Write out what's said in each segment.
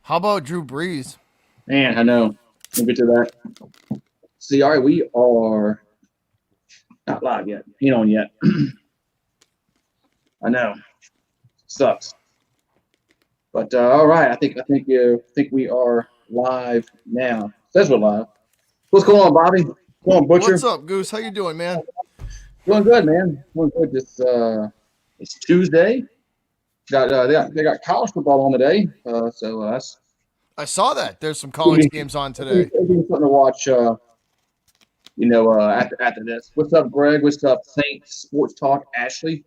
How about Drew Brees? Man, I know. We'll get to that. See, all right, we are not live yet. Ain't on yet. I know. Sucks. But all right, I think we are live now. Says we're live. What's going on, Bobby? What's going on, Butcher? What's up, Goose? How you doing, man? Doing good, man. Doing good. It's Tuesday. They got college football on today. So that's I saw that. There's some college games on today. something to watch. After this. What's up, Greg? What's up, Saints Sports Talk? Ashley,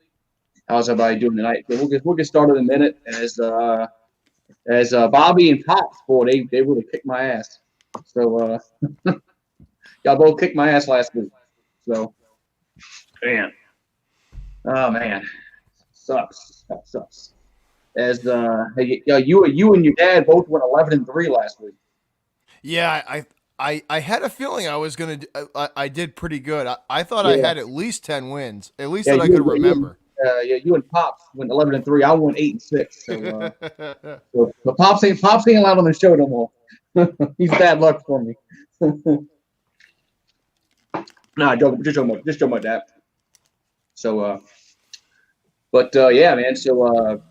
how's everybody doing tonight? So we'll get started in a minute. As Bobby and Pops, boy, they really kicked my ass. So y'all both kicked my ass last week. So man, oh man, sucks. That sucks. As hey, you and your dad both went 11-3 last week. Yeah, I had a feeling I was gonna. I did pretty good. I thought I had at least 10 wins, at least that I could remember. You and Pops went 11-3. I went 8-6. So Pops ain't allowed on the show no more. He's bad luck for me. Nah, just joking about that. So, yeah, man. So,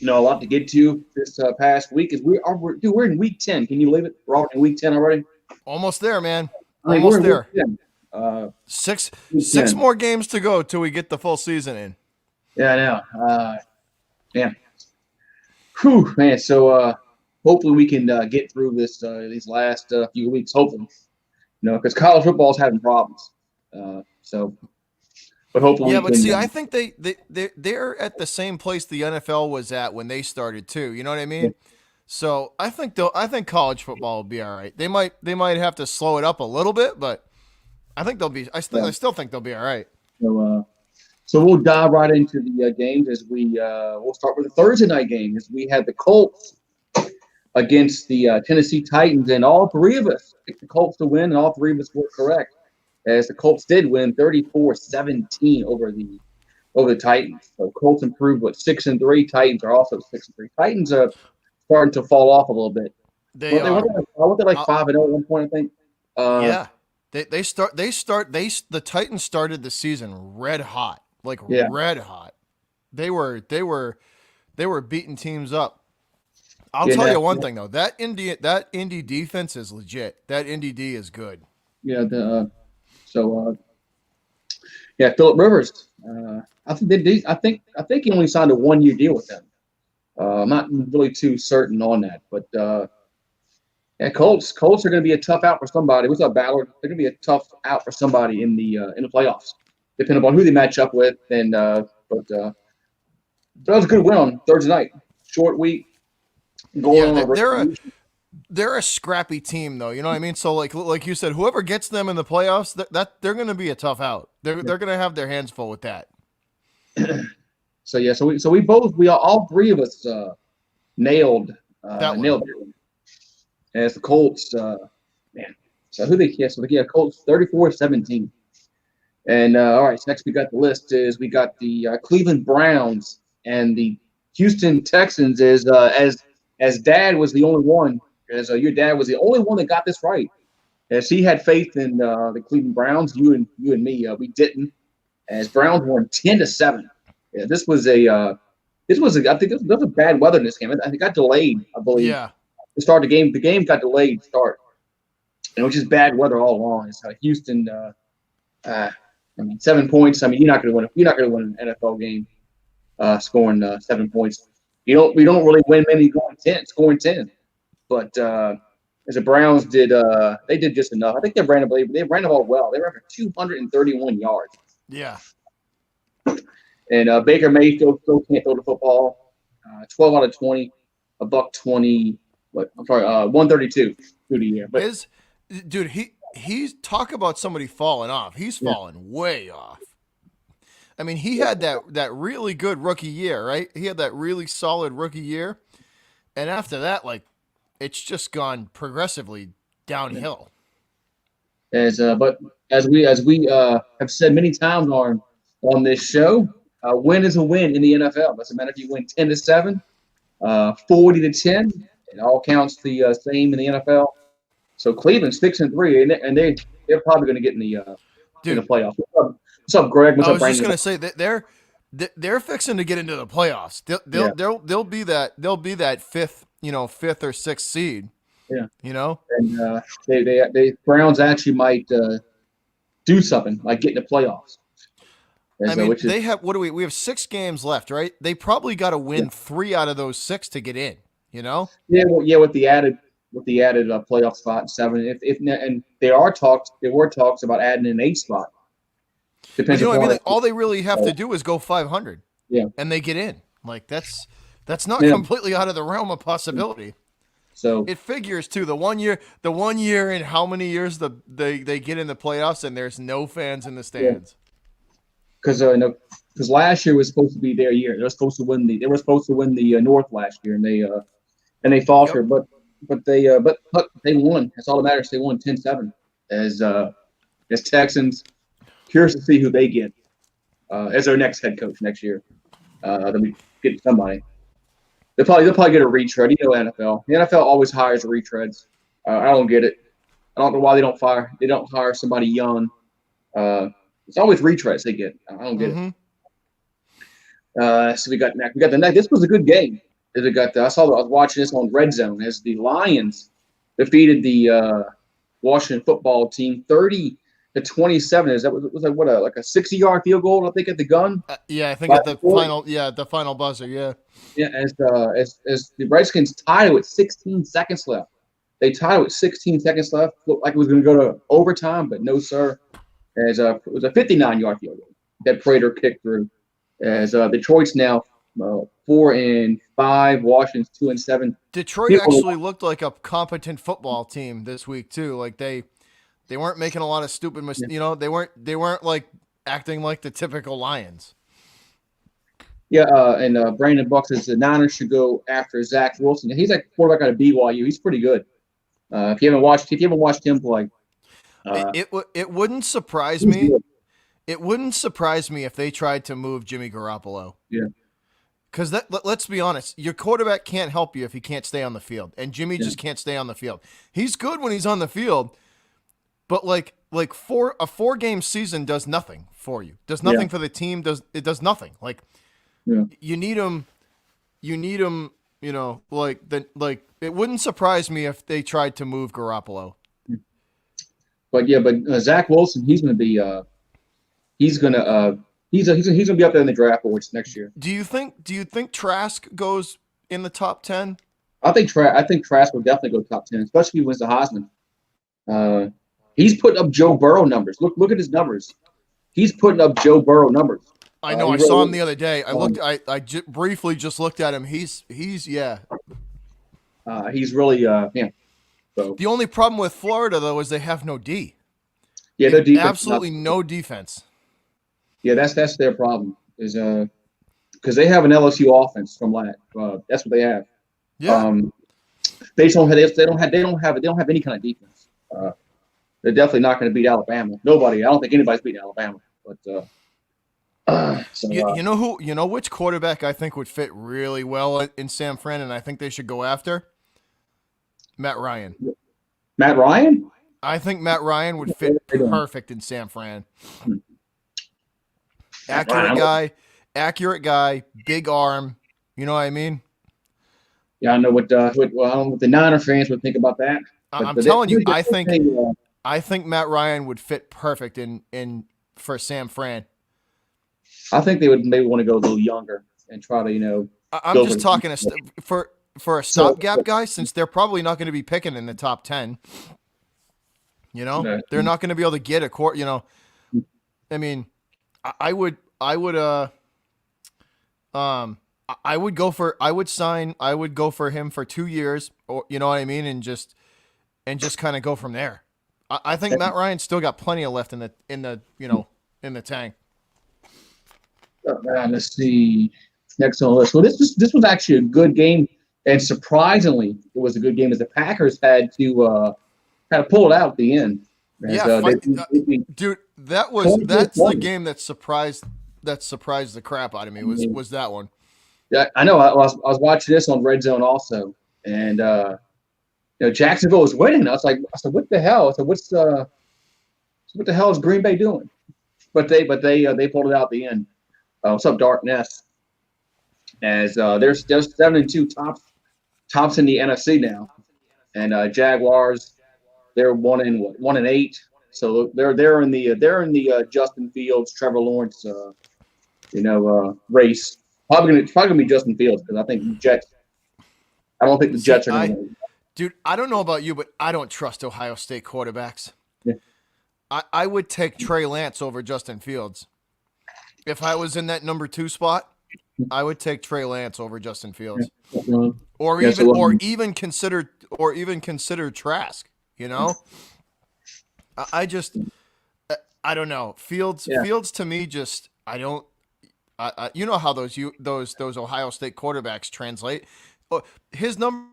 a lot to get to this past week is we're in week 10. Can you believe it? We're already in week 10 already. Almost there, man. Almost there. Six week more games to go till we get the full season in. Yeah, I know. Man. Whew, man. So hopefully we can get through these last few weeks. Hopefully, because college football is having problems. But hopefully, yeah. But see, I think they're at the same place the NFL was at when they started too. You know what I mean? Yeah. So I think college football will be all right. They might have to slow it up a little bit, but I think they'll be. I still think they'll be all right. So we'll dive right into the games as we'll start with the Thursday night game as we had the Colts against the Tennessee Titans, and all three of us picked the Colts to win, and all three of us were correct, as the Colts did win 34-17 over the Titans. So Colts improved 6-3. Titans are also 6-3. Titans are starting to fall off a little bit. They are. Weren't they like 5-0 at one point? I think. Yeah. The Titans started the season red hot. Red hot. They were beating teams up. I'll tell you one thing though. That Indy defense is legit. That Indy D is good. Yeah. Phillip Rivers. I think he only signed a 1-year deal with them. I'm not really too certain on that, but Colts are going to be a tough out for somebody. What's up, Ballard? They're going to be a tough out for somebody in the playoffs, depending upon who they match up with. And that was a good win on Thursday night. Short week. They're a scrappy team, though. You know what I mean? So, like you said, whoever gets them in the playoffs, that they're going to be a tough out. They're going to have their hands full with that. So all three of us nailed it. As the Colts, man. So who they? So they Colts 34-17. And all right, so next we got the list is we got the Cleveland Browns and the Houston Texans. As Dad was the only one, as your dad was the only one that got this right. As he had faith in the Cleveland Browns, you and me, we didn't. As Browns won 10-7. Yeah, this was I think there was a bad weather in this game. I think it got delayed, I believe. Yeah. To start the game got delayed to start. And it was just bad weather all along. It's Houston 7 points. I mean, you're not going to win an NFL game scoring 7 points. We don't really win many scoring 10. But as the Browns did, they did just enough. I think they ran the ball well. They ran for 231 yards. Yeah. And Baker Mayfield still can't throw the football. 12 out of 20, $120. 132 through the year. But he's talk about somebody falling off. He's fallen way off. I mean, he had that really good rookie year, right? He had that really solid rookie year, and after that, it's just gone progressively downhill. But as we have said many times on this show, win is a win in the NFL. Doesn't matter if you win 10-7, 40-10. It all counts the same in the NFL. So Cleveland's 6-3, and they're probably going to get in the Dude, playoffs. What's up, Greg? What's I up, was just Brandon? gonna say that they're fixing to get into the playoffs. Yeah, They'll be that fifth or sixth seed. yeah. You know, And they Browns actually might do something like get in the playoffs. I As, mean, which is they have we have 6 games left, right? They probably got to yeah, win 3 out of those 6 to get in. You know, with the added playoff spot 7. If and there were talks about adding an 8 spot. but Depends you know what I mean. upon Like, all they really have to do is go 500, yeah. and they get in. Like that's not Yeah. completely out of the realm of possibility. So It figures too. The 1 year in how many years they get in the playoffs and there's no fans in the yeah, stands. because last year was supposed to be their year. They were supposed to win the North last year, and they Yep. faltered. But they won. That's all that matters. They won 10-7 as Texans. Curious to see who they get as their next head coach next year. They'll be getting somebody. They'll probably get a retread. You know, NFL. The NFL always hires retreads. I don't get it. I don't know why they don't hire somebody young. It's always retreads they get. I don't get it. So we got the next. This was a good game. I was watching this on Red Zone as the Lions defeated the Washington football team 30-27. Was like like a 60-yard field goal, I think, at the gun. Yeah, I think at the final. Yeah, at the final buzzer. Yeah. Yeah, as the Redskins tied it with 16 seconds left. They tied it with 16 seconds left. Looked like it was going to go to overtime, but no, sir. As it was a 59-yard field goal that Prater kicked through. As Detroit's now 4-5, Washington's 2-7. Detroit actually looked like a competent football team this week too. Like they weren't making a lot of stupid mistakes. You know, they weren't like acting like the typical Lions. Yeah, and Brandon Buck says the Niners should go after Zach Wilson. He's like quarterback out of BYU. He's pretty good. If you haven't watched him play, it wouldn't surprise me. It wouldn't surprise me if they tried to move Jimmy Garoppolo. Yeah. Because let's be honest, your quarterback can't help you if he can't stay on the field, and Jimmy just can't stay on the field. He's good when he's on the field, but like a 4-game season does nothing for you. Does nothing for the team. It does nothing. Like you need him. You need him. You know, it wouldn't surprise me if they tried to move Garoppolo. But Zach Wilson, he's going to be he's going to be up there in the draft awards next year. Do you think Trask goes in the top 10? I think Trask will definitely go top 10, especially if he wins the Heisman. He's putting up Joe Burrow numbers. Look at his numbers. He's putting up Joe Burrow numbers. I know. I saw him the other day. I briefly just looked at him. He's really So the only problem with Florida though is they have no D. Yeah, their defense absolutely no defense. Yeah, that's their problem. Is because they have an LSU offense from last. That's what they have. Yeah. They don't have any kind of defense. They're definitely not going to beat Alabama. Nobody. I don't think anybody's beating Alabama. But you know which quarterback I think would fit really well in San Fran, and I think they should go after? Matt Ryan. Matt Ryan? I think Matt Ryan would fit perfect in San Fran. Accurate guy, big arm. You know what I mean? Yeah, I know what the Niner fans would think about that. I'm telling you, I think Matt Ryan would fit perfect in for San Fran. I think they would maybe want to go a little younger and try to, I'm just talking for a stopgap guy, since they're probably not going to be picking in the top 10. You know, they're not going to be able to get a court. You know, I mean, I would go for him for 2 years, or you know what I mean, and just kind of go from there. I think Matt Ryan's still got plenty of left in the tank. Let's see. Next on the list. Well, this was actually a good game, and surprisingly, it was a good game as the Packers had to pull it out at the end. Dude, that's the game that surprised the crap out of me. Was that one? Yeah, I know. I was watching this on Red Zone also, and Jacksonville was winning. I said, what the hell? I said, what the hell is Green Bay doing? But they pulled it out at the end. What's up, Darkness? As they're 7-2 tops in the NFC now, and Jaguars, they're 1-8. So they're in the Justin Fields, Trevor Lawrence, race. Probably gonna be Justin Fields because I think the Jets. I don't think the Jets are going to win. Dude, I don't know about you, but I don't trust Ohio State quarterbacks. Yeah. I would take Trey Lance over Justin Fields. If I was in that number 2 spot, I would take Trey Lance over Justin Fields. Yeah. Or even consider Trask, I don't know. Fields to me just I don't you know how those Ohio State quarterbacks translate. His number,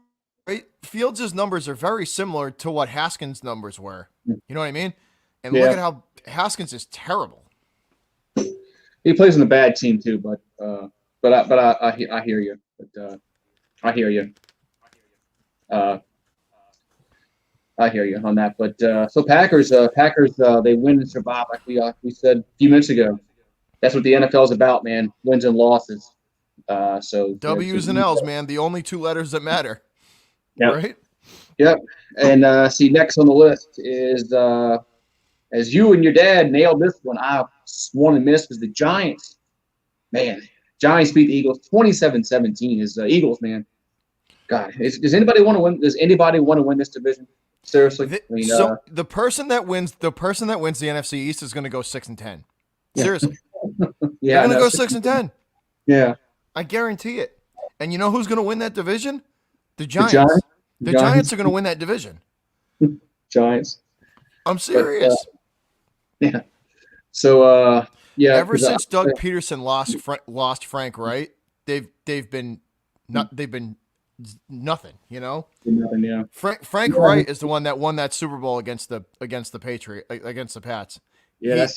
right? Fields' numbers are very similar to what Haskins' numbers were. You know what I mean? And look at how Haskins is terrible. He plays in a bad team too, but I hear you. I hear you. I hear you on that. But so Packers, they win and survive, like we said a few minutes ago. That's what the NFL is about, man. Wins and losses. So W's and L's, man. The only 2 letters that matter. Yep. Right? Yep. And see, next on the list is as you and your dad nailed this one, I sworn and missed, was the Giants. Man, Giants beat the Eagles 27-17. Is Eagles, man. God, does anybody want to win? Does anybody want to win this division? Seriously, the person that wins the NFC East is going to go 6-10. Seriously, yeah, they're going to go 6-10. Yeah, I guarantee it. And you know who's going to win that division? The Giants. The Giants are going to win that division. Giants. I'm serious. Yeah. So ever since Doug Peterson lost Frank Wright, they've been nothing. Nothing. Yeah. Frank Wright is the one that won that Super Bowl against the Pats. Yeah, that's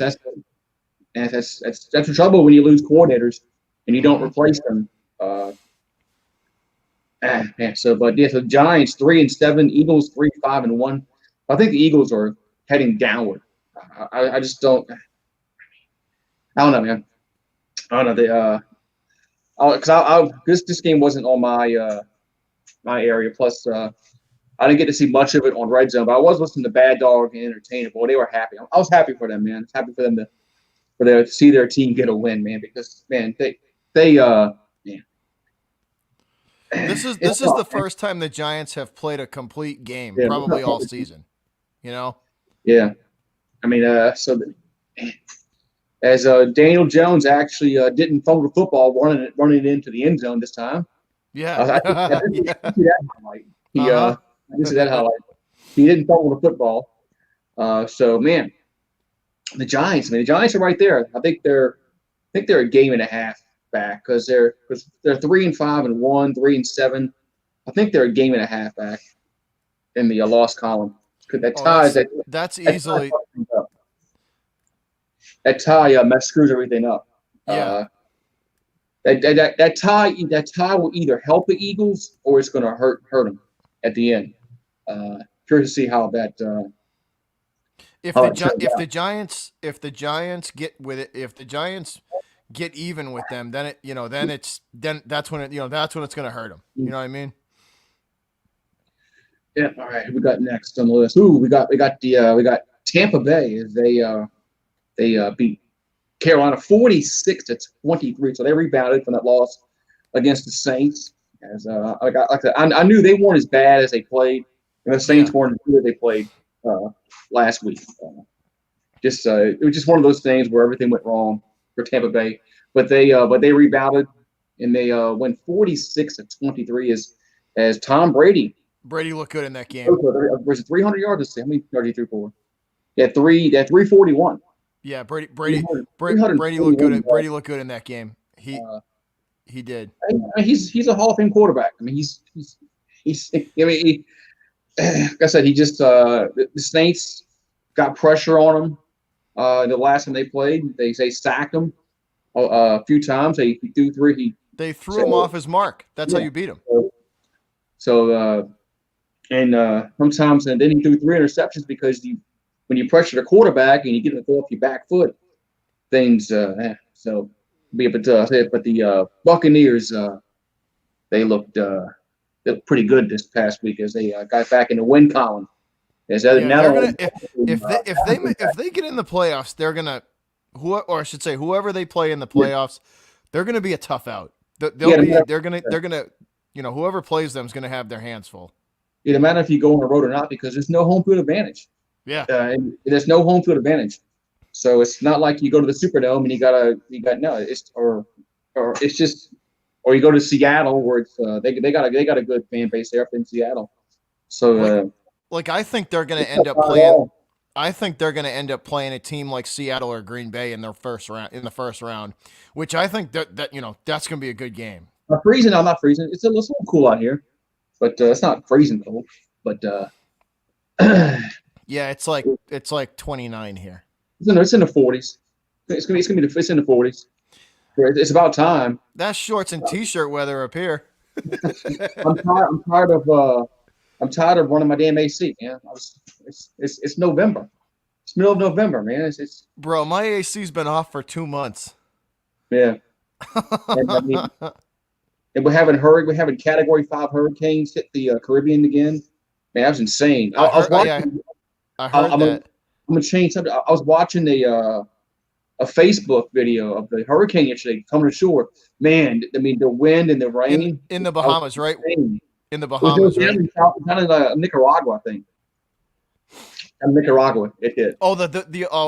the trouble when you lose coordinators and you don't replace them. So the Giants 3-7, Eagles 3-5-1. I think the Eagles are heading downward. I just don't. I don't know, man. I don't know. Because this game wasn't on my area. Plus, I didn't get to see much of it on Red Zone, but I was listening to Bad Dog and Entertainer. Boy, they were happy. I was happy for them, man. I was happy for them to see their team get a win, man. Because man, This is the first time the Giants have played a complete game, probably all season. Yeah. I mean, as Daniel Jones actually didn't fumble the football running it into the end zone this time. Yeah. I didn't see that highlight. I didn't see that highlight. He didn't fumble the football. So man, the Giants are right there. I think they're a game and a half back because they're 3-5-1, 3-7. I think they're a game and a half back in the loss column. That's easily that tie screws everything up. Yeah. That tie will either help the Eagles or it's going to hurt them at the end. Curious to see how that. If the Giants get with it, if the Giants get even with them, then that's when it's going to hurt them. You know what I mean? Yeah. All right. We got next on the list. We got Tampa Bay as they beat Carolina 46-23. So they rebounded from that loss against the Saints. As I knew they weren't as bad as they played, and the Saints weren't as good as they played last week. It was just one of those things where everything went wrong for Tampa Bay, but they rebounded and they went 46-23 as Tom Brady. Brady looked good in that game. Was it 300 yards? How many yards he threw for? Yeah, 341. Yeah, Brady looked good. Brady looked good in that game. He did. He's a Hall of Fame quarterback. I mean, he's. I mean, like I said, he just the Saints got pressure on him. The last time they played, they sacked him a few times. He threw three. They threw him off his mark. That's how you beat him. So sometimes and then he threw 3 interceptions because when you pressure the quarterback and you get him to throw off your back foot, things so. But the Buccaneers they looked pretty good this past week as they got back in the win column. As Yeah, now they're gonna if they get in the playoffs, they're gonna or I should say whoever they play in the playoffs, they're gonna be a tough out. They're gonna whoever plays them is gonna have their hands full. It doesn't matter if you go on the road or not because there's no home field advantage. Yeah, and there's no home field advantage, so it's not like you go to the Superdome and or you go to Seattle where it's they got a good fan base there up in Seattle. So I think they're gonna end up playing. I think they're going to end up playing a team like Seattle or Green Bay in the first round, which I think that's going to be a good game. Freezing? I'm not freezing. It's a little cool out here, but it's not freezing cold. But yeah, it's like 29 here. It's in the 40s. It's in the 40s. It's about time. That's shorts and t-shirt weather up here. I'm tired of running my damn AC, man. It's November. It's middle of November, man. It's Bro, my AC's been off for 2 months. Yeah. And we're having Category 5 hurricanes hit the Caribbean again. Man, that was insane. I heard that. I'm gonna change something. I was watching a Facebook video of the hurricane yesterday coming ashore. Man, I mean the wind and the rain in the Bahamas, right? Insane. In the Bahamas, right? Kind of Nicaragua, I think. In Nicaragua, it hit. Oh,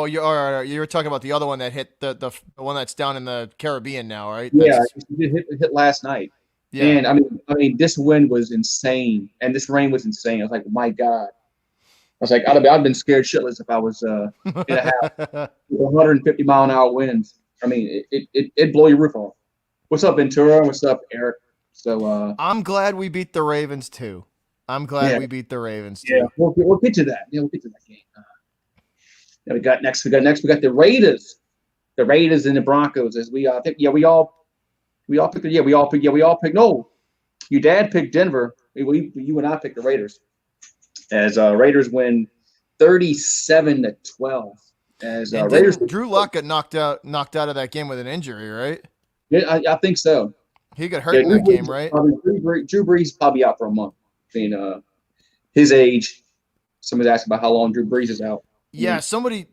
you were talking about the other one that hit the one that's down in the Caribbean now, right? Yeah, it hit last night. Yeah. And I mean, this wind was insane, and this rain was insane. I was like, my God. I was like, I'd have been scared shitless if I was in a half 150 mile an hour winds. I mean, it blow your roof off. What's up, Ventura? What's up, Eric? So I'm glad we beat the Ravens too. We beat the Ravens too. Yeah, we'll get to that. Yeah, we'll get to that game. We got the Raiders. The Raiders and the Broncos. As we think, we all picked. No, your dad picked Denver. You and I picked the Raiders. As Raiders win 37-12. As Raiders, Drew Lock got knocked out of that game with an injury, right? Yeah, I think so. He got hurt in that game, right? Drew Brees is probably out for a month. I mean, his age. Somebody's asking about how long Drew Brees is out. Yeah, somebody.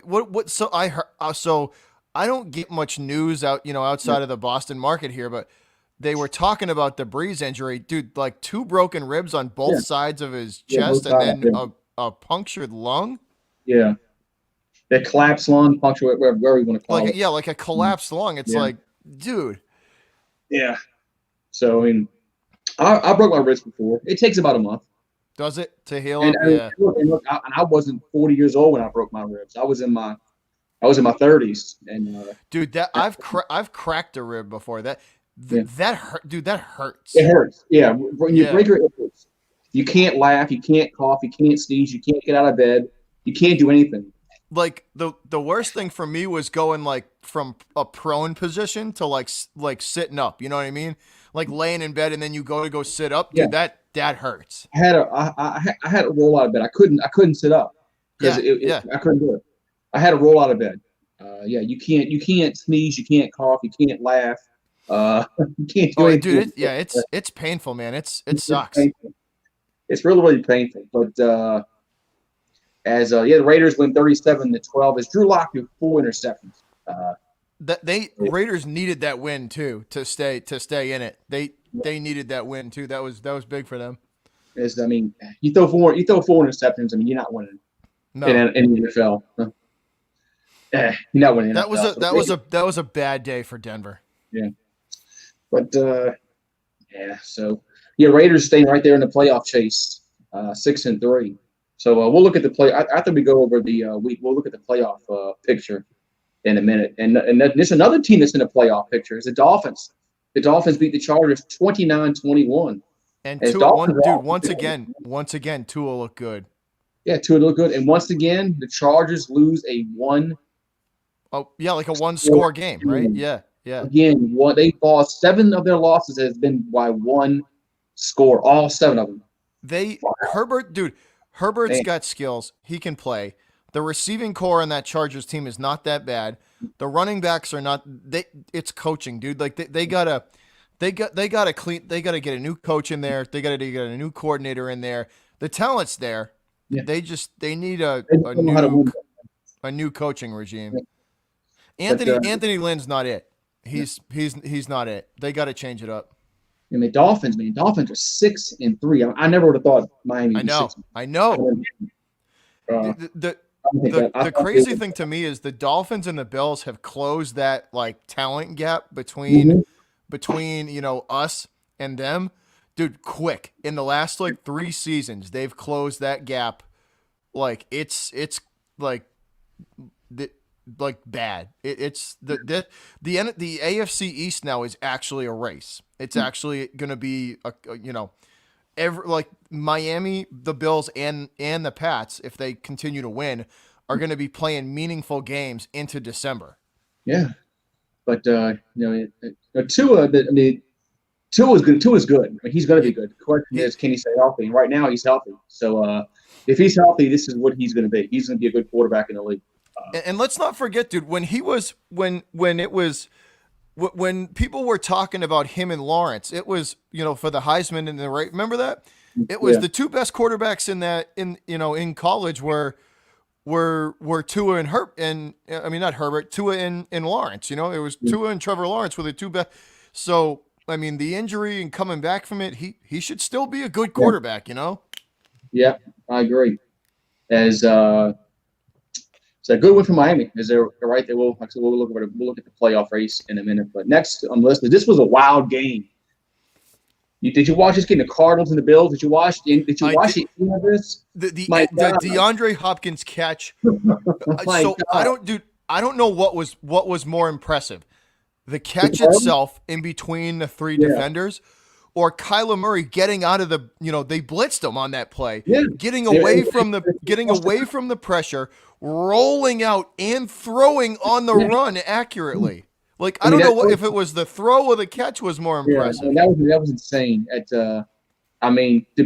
What? So I heard. So I don't get much news outside of the Boston market here, but they were talking about the Brees injury, dude. Like 2 broken ribs on both sides of his chest, and then a punctured lung. Yeah, that collapsed lung, punctured where we want to call it. Yeah, like a collapsed lung. It's like, dude. Yeah. So I mean, I broke my wrist before. It takes about a month. Does it to heal? Look, I wasn't 40 years old when I broke my ribs. I was in my 30s, and dude, that I've cracked a rib before. That hurt, dude. That hurts. It hurts. Yeah, when you break your ribs, you can't laugh, you can't cough, you can't sneeze, you can't get out of bed, you can't do anything. Like the worst thing for me was going like from a prone position to like sitting up. You know what I mean? Like laying in bed and then you go sit up. Dude, that hurts. I had to roll out of bed. I couldn't sit up because I couldn't do it. I had to roll out of bed. You can't sneeze, you can't cough, you can't laugh. You can't do anything. Dude, it's painful, man. It sucks. Painful. It's really, really painful. But the Raiders win 37-12 as Drew Lock threw 4 interceptions. Raiders needed that win too to stay in it. They needed that win too. That was big for them. I mean, you throw 4 interceptions. I mean, you're not winning. No. In the NFL. You're not winning. That was a bad day for Denver. Yeah. But So Raiders staying right there in the playoff chase, 6-3. So we'll look at the play after we go over the week. We'll look at the playoff picture in a minute. And there's another team that's in the playoff picture. It's the Dolphins. The Dolphins beat the Chargers 29-21. And once again, Tua looked good. Yeah, Tua looked good. And once again, the Chargers lose a 1. Oh yeah, like a 1-score game, right? Yeah. Again, they lost 7 of their losses has been by 1 score all 7 of them. Herbert's got skills. He can play. The receiving core on that Chargers team is not that bad. The running backs are not. It's coaching, dude. Like they gotta get a new coach in there. They gotta get a new coordinator in there. The talent's there. Yeah. They need a new coaching regime. Anthony Lynn's not it. He's not it. They got to change it up. And the Dolphins, man, Dolphins are 6-3. I never would have thought Miami. I know. The crazy thing to me is the Dolphins and the Bills have closed that like talent gap between us and them, dude. Quick in the last like 3 seasons, they've closed that gap. Like it's like bad. It's the AFC East now is actually a race. It's actually going to be like Miami, the Bills, and the Pats, if they continue to win, are going to be playing meaningful games into December. Yeah, but Tua. Tua's good. Tua's good. I mean, he's going to be good. The question is, can he stay healthy? And right now, he's healthy. So if he's healthy, this is what he's going to be. He's going to be a good quarterback in the league. And let's not forget, dude, when people were talking about him and Lawrence, it was, for the Heisman and the right. Remember that? It was the 2 best quarterbacks in college were Tua and Tua and Lawrence. It was Tua and Trevor Lawrence were the 2 best. So I mean, the injury and coming back from it, he should still be a good quarterback. Yeah, I agree. It's a good win for Miami. They're right there. We'll look at the playoff race in a minute. But next on the list, this was a wild game. Did you watch this game? The Cardinals and the Bills. Did you watch the end of this? The DeAndre Hopkins catch. I don't know what was more impressive, the catch itself in between the 3 defenders, or Kyler Murray getting out of the. They blitzed him on that play, getting away from the pressure, rolling out and throwing on the run accurately. Like I don't know if it was the throw or the catch was more impressive. Yeah, that was insane. The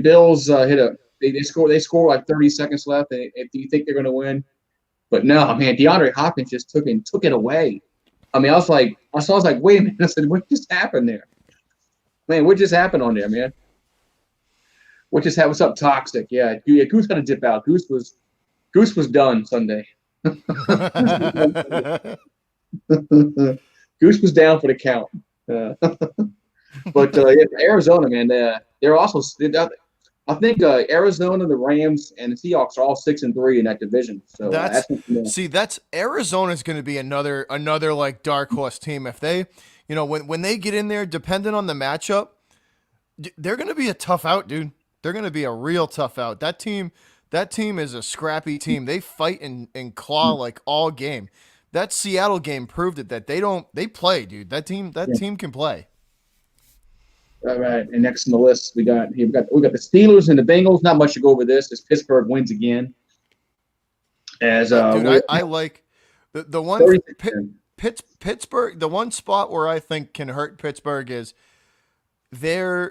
Bills they score like 30 seconds left. Do you think they're going to win? But no, man, DeAndre Hopkins just took it away. I mean, I was like, wait a minute. I said, what just happened there? Man, what just happened on there, man? What just happened? What's up, Toxic? Yeah, Goose got to dip out. Goose was done Sunday. Goose was down for the count. But Arizona, man, they're also. I think Arizona, the Rams, and the Seahawks are all 6-3 in that division. So that's Arizona's going to be another like dark horse team. If they, when they get in there, depending on the matchup, they're going to be a tough out, dude. They're going to be a real tough out. That team is a scrappy team. They fight and claw like all game. That Seattle game proved it that they play, dude. That team can play. All right, and next on the list we got the Steelers and the Bengals. Not much to go over this. As Pittsburgh wins again. I like the one Pittsburgh. The one spot where I think can hurt Pittsburgh is they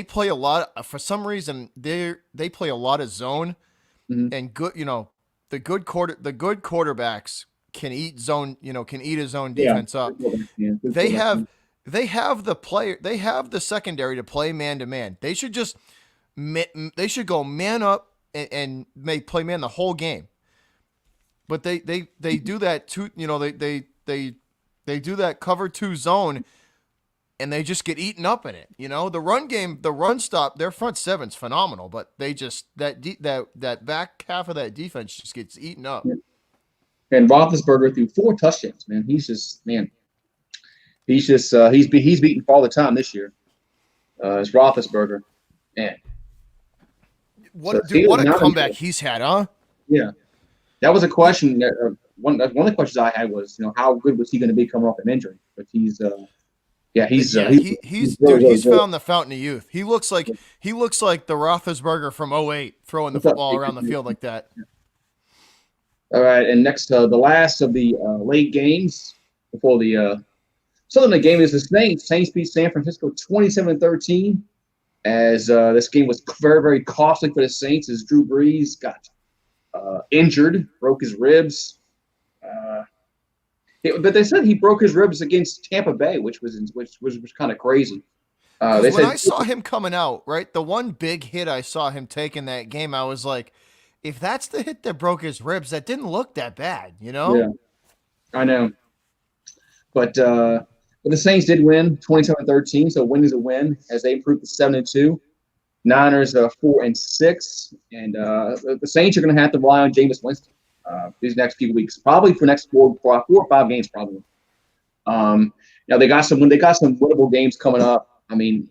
play a lot. For some reason, they play a lot of zone, and good. The good quarterbacks can eat zone. Can eat a zone defense up. They have the secondary to play man to man. They should go man up and play man the whole game. But they do that too. They do that cover 2 zone, and they just get eaten up in it. The run game, the run stop, their front seven's phenomenal, but they just that back half of that defense just gets eaten up. And Roethlisberger threw 4 touchdowns. Man, he's beaten all the time this year. It's Roethlisberger, man. What a comeback he's had, huh? Yeah, that was a question. One of the questions I had was, how good was he going to be coming off an injury? But he's found the fountain of youth. He looks like the Roethlisberger from 2008, throwing the football around the field like that. All right, and next, the last of the late games before the Southern game is the Saints. Saints beat San Francisco 27-13. as this game was very, very costly for the Saints as Drew Brees got injured, broke his ribs. But they said he broke his ribs against Tampa Bay, which was kind of crazy. Because when I saw him coming out, right, the one big hit I saw him take in that game, I was like, if that's the hit that broke his ribs, that didn't look that bad, you know? Yeah, I know. But the Saints did win 27-13, so a win is a win as they improved to 7-2. Niners 4-6, and the Saints are going to have to rely on Jameis Winston these next few weeks, probably for next four or five games, probably. They got some winnable games coming up. I say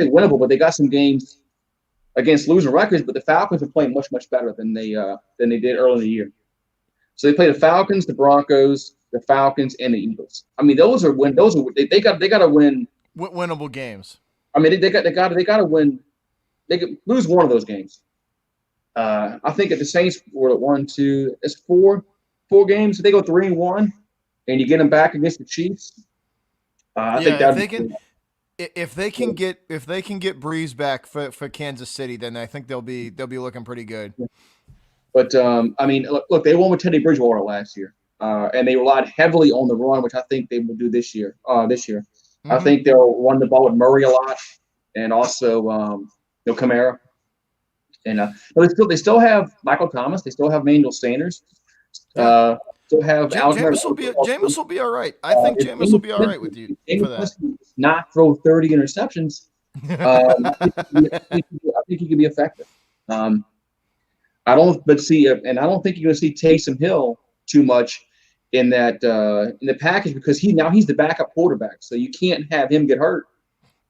winnable, but they got some games against losing records. But the Falcons are playing much, much better than they did early in the year. So they play the Falcons, the Broncos, the Falcons, and the Eagles. I mean, they got to win winnable games. I mean, they got to win. They could lose one of those games. I think if the Saints were at it's four games. If they go 3-1, and you get them back against the Chiefs, I think that if they can get Breeze back for Kansas City, then I think they'll be looking pretty good. But I mean, look, they won with Teddy Bridgewater last year, and they relied heavily on the run, which I think they will do this year. Mm-hmm. I think they'll run the ball with Murray a lot, and also Kamara. And they still have Michael Thomas. They still have Emmanuel Sanders. Still have Jameis will be all right. I think Jameis will be all right with you for that. Not throw 30 interceptions. I think he can be effective. I don't think you're going to see Taysom Hill too much in the package because he's the backup quarterback, so you can't have him get hurt.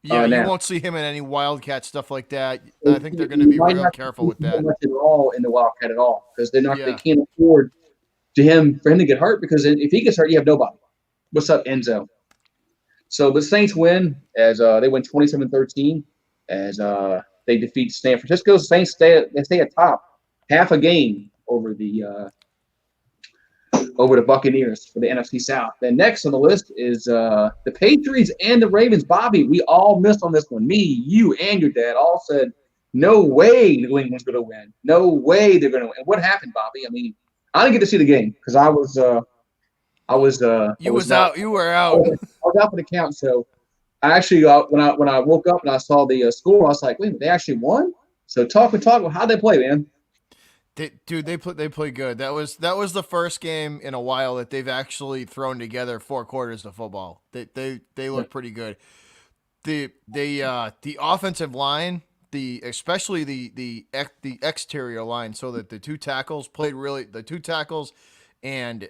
Yeah, you won't see him in any Wildcat stuff like that. I think they're going to be real careful with that. Much at all in the Wildcat at all because they can't afford for him to get hurt because if he gets hurt, you have nobody. What's up, Enzo? So the Saints win as they win 27-13 as they defeat San Francisco. The Saints stay atop half a game over the Buccaneers for the NFC South. Then next on the list is the Patriots and the Ravens. Bobby, we all missed on this one. Me, you, and your dad all said, no way New England's going to win. No way they're going to win. And what happened, Bobby? I mean, I didn't get to see the game because I was out. You were out. I was out for the count. So I actually, when I woke up and I saw the score, I was like, wait, they actually won? So talk about how'd they play, man? They play good. That was the first game in a while that they've actually thrown together 4 quarters of football. They look pretty good. The offensive line, especially the exterior line, so that the two tackles and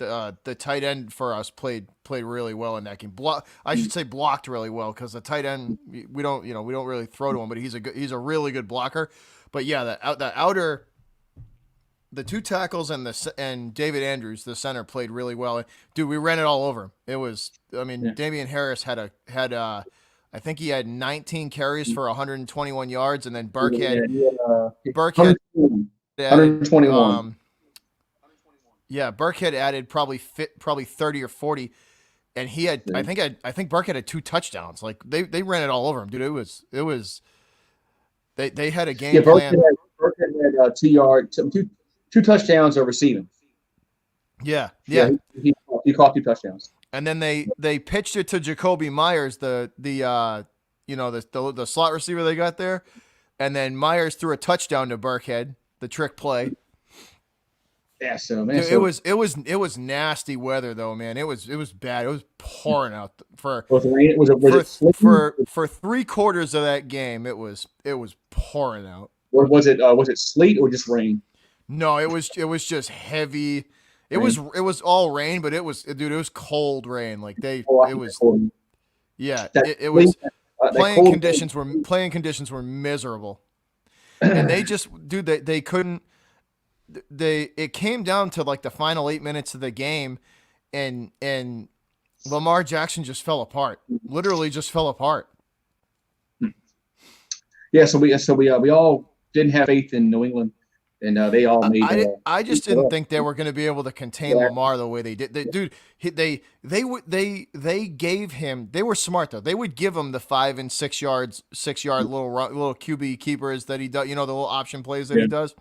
the tight end for us played really well in that game. I should say blocked really well because the tight end we don't really throw to him, but he's a really good blocker. But yeah, the two tackles and David Andrews, the center, played really well. Dude, we ran it all over him. It was, Damian Harris had I think he had 19 carries for 121 yards, and then Burkhead 121. Burkhead added probably 30 or 40, and he had I think Burkhead had 2 touchdowns. Like they ran it all over him, dude. It was. They had a game plan. Burkhead had 2 touchdowns of receiving. Yeah. He caught 2 touchdowns. And then they pitched it to Jacoby Myers, the slot receiver they got there, and then Myers threw a touchdown to Burkhead, the trick play. Yeah, so man, it was nasty weather though, man. It was bad. It was pouring out for 3 quarters of that game. It was pouring out. Or was it sleet or just rain? No, it was just heavy. It was all rain, but it was cold rain. Like it was playing conditions were miserable, and they just they couldn't. It came down to like the final 8 minutes of the game, and Lamar Jackson just fell apart. Literally just fell apart. Yeah, so we all didn't have faith in New England and they all made. I just didn't think they were going to be able to contain Lamar the way they did. They gave him. They were smart though. They would give him the 5 and 6 yards, 6 yard little QB keepers that he does. The little option plays that he does.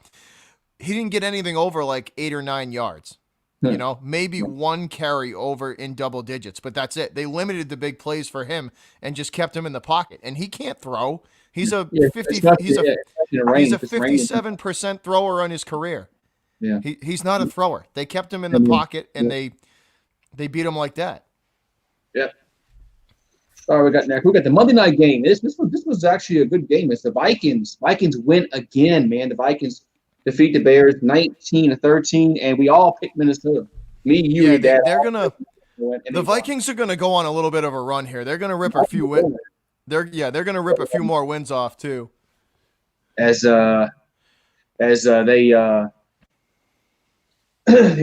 He didn't get anything over like 8 or 9 yards. Maybe one carry over in double digits, but that's it. They limited the big plays for him and just kept him in the pocket. And he can't throw. He's a 57% thrower on his career. Yeah. He's not a thrower. They kept him in the pocket and they beat him like that. Yep. All right, we got the Monday night game. This was actually a good game. It's the Vikings. Vikings win again, man. The Vikings defeat the Bears 19-13, and we all picked Minnesota. Me, you, and Dad. The Vikings are going to go on a little bit of a run here. They're going to rip a few wins. They're going to rip a few more wins off too. As they they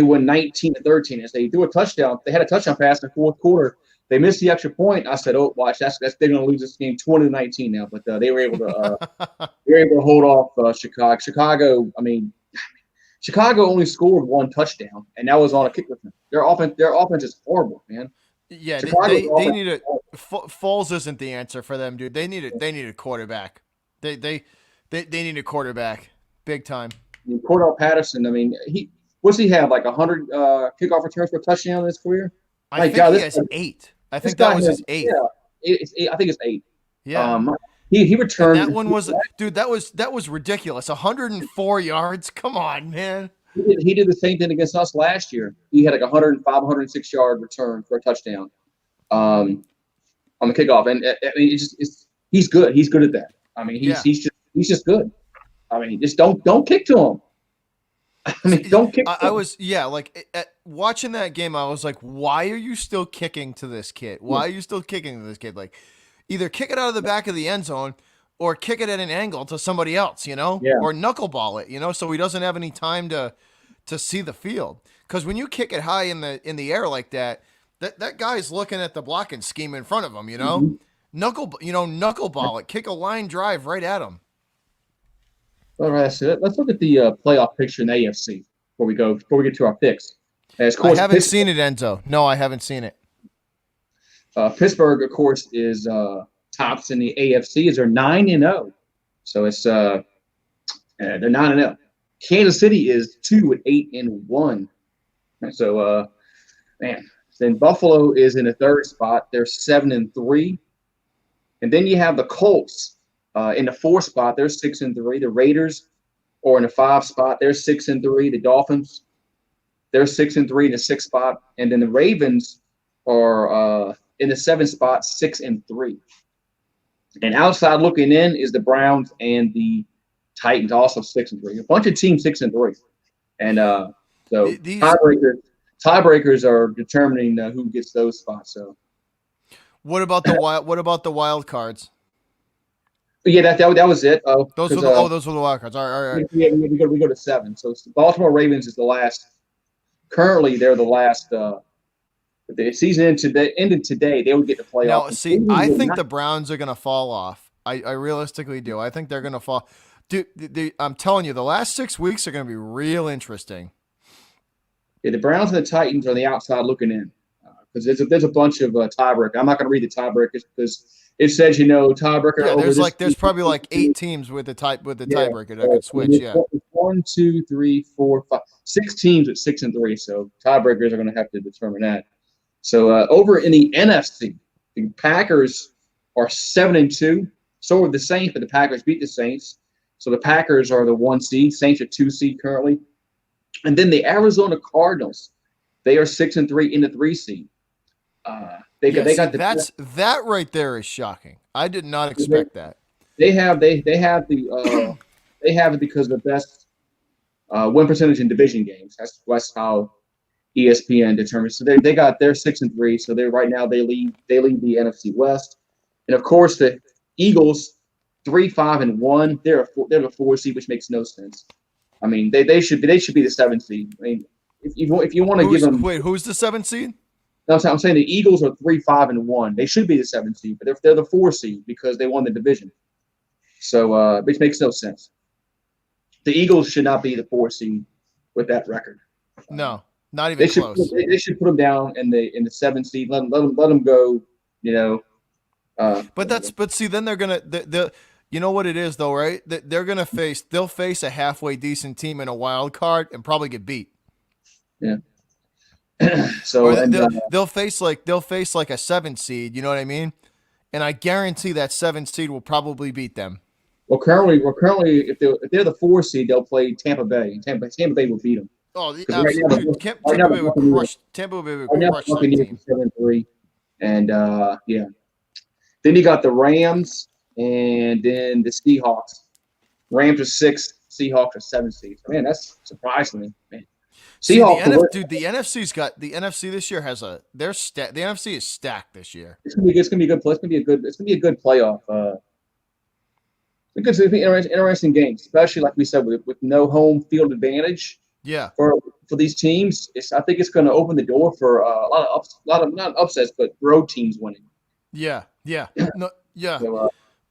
won 19-13 as they threw a touchdown. They had a touchdown pass in the fourth quarter. They missed the extra point. I said, "Oh, watch, they're going to lose this game 20-19 now." But they were able to hold off Chicago. Chicago only scored one touchdown, and that was on a kick return. Their offense is horrible, man. Yeah, they need a Foles isn't the answer for them, dude. They need a quarterback. They need a quarterback, big time. Cordell Patterson. What's he have, like 100 kickoff returns for a touchdown in his career? I think he has 8. I think that was his 8th. Yeah, it's 8. I think it's 8. Yeah. He returned. And that one was, dude. That was ridiculous. 104 yards. Come on, man. He did the same thing against us last year. He had like 105, 106 yard return for a touchdown on the kickoff, and he's good. He's good at that. He's just good. Just don't kick to him. Don't kick. Watching that game, I was like, why are you still kicking to this kid? Why are you still kicking to this kid? Like, either kick it out of the back of the end zone or kick it at an angle to somebody else, or knuckleball it, so he doesn't have any time to see the field. Because when you kick it high in the air like that guy's looking at the blocking scheme in front of him, knuckleball it, kick a line drive right at him. All right, so let's look at the playoff picture in the AFC before we get to our picks. I haven't seen it, Enzo. No, I haven't seen it. Pittsburgh, of course, is tops in the AFC. They're 9-0, so it's they're 9-0. Kansas City is 2-8-1. So then Buffalo is in the third spot. They're 7-3, and then you have the Colts. In the fourth spot, they're 6-3. The Raiders are in the 5 spot. They're 6-3. The Dolphins, they're 6-3 in the 6th spot, and then the Ravens are in the 7th spot, 6-3. And outside looking in is the Browns and the Titans, also 6-3. A bunch of teams 6-3, and so tiebreakers are determining who gets those spots. So, what about the wild cards? Yeah, that was it. Those were the wild cards. All right. Yeah, we go to 7. So Baltimore Ravens is the last. Currently, they're the last. The season ended today. They would get the playoff. Now, see, I think the Browns are going to fall off. I realistically do. I think they're going to fall. Dude, I'm telling you, the last 6 weeks are going to be real interesting. Yeah, the Browns and the Titans are on the outside looking in because there's a bunch of tiebreakers. I'm not going to read the tiebreakers because it says tiebreaker. Yeah, there's probably like 8 teams with the tiebreaker that could switch. Yeah. 1, 2, 3, 4, 5, 6 teams at 6-3. So tiebreakers are going to have to determine that. So over in the NFC, the Packers are 7-2. So are the Saints, but the Packers beat the Saints. So the Packers are the 1 seed. Saints are 2 seed currently. And then the Arizona Cardinals, they are 6-3 in the 3 seed. That right there is shocking. I did not expect that. They have it because of the best win percentage in division games. That's how ESPN determines. So they're 6-3. So they lead the NFC West, and of course the Eagles 3-5-1. They're the 4 seed, which makes no sense. They should be the 7 seed. If you want to give them who's the 7 seed? No, I'm saying the Eagles are 3-5-1. They should be the 7 seed, but they're the 4 seed because they won the division. So which makes no sense. the Eagles should not be the 4 seed with that record. No, not even close. They should put them down in the 7 seed. Let them go. You know. But see, then they're gonna you know what it is though, right? They'll face a halfway decent team in a wild card and probably get beat. Yeah. So they'll face like a 7 seed. You know what I mean? And I guarantee that 7 seed will probably beat them. Well, currently, if they're the 4 seed, they'll play Tampa Bay. Tampa Bay will beat them. Oh, absolutely. Tampa Bay would crush that team. 7-3, and yeah. Then you got the Rams, and then the Seahawks. Rams are 6, Seahawks are 7 seeds. Man, that's surprising, man. Seahawks, the NFC this year has the NFC is stacked this year. It's gonna be a good play. It's gonna be a good playoff. Because it'll be interesting games, especially like we said with no home field advantage. Yeah. For these teams, I think it's going to open the door for a lot of not upsets, but road teams winning. Yeah. No, yeah. So,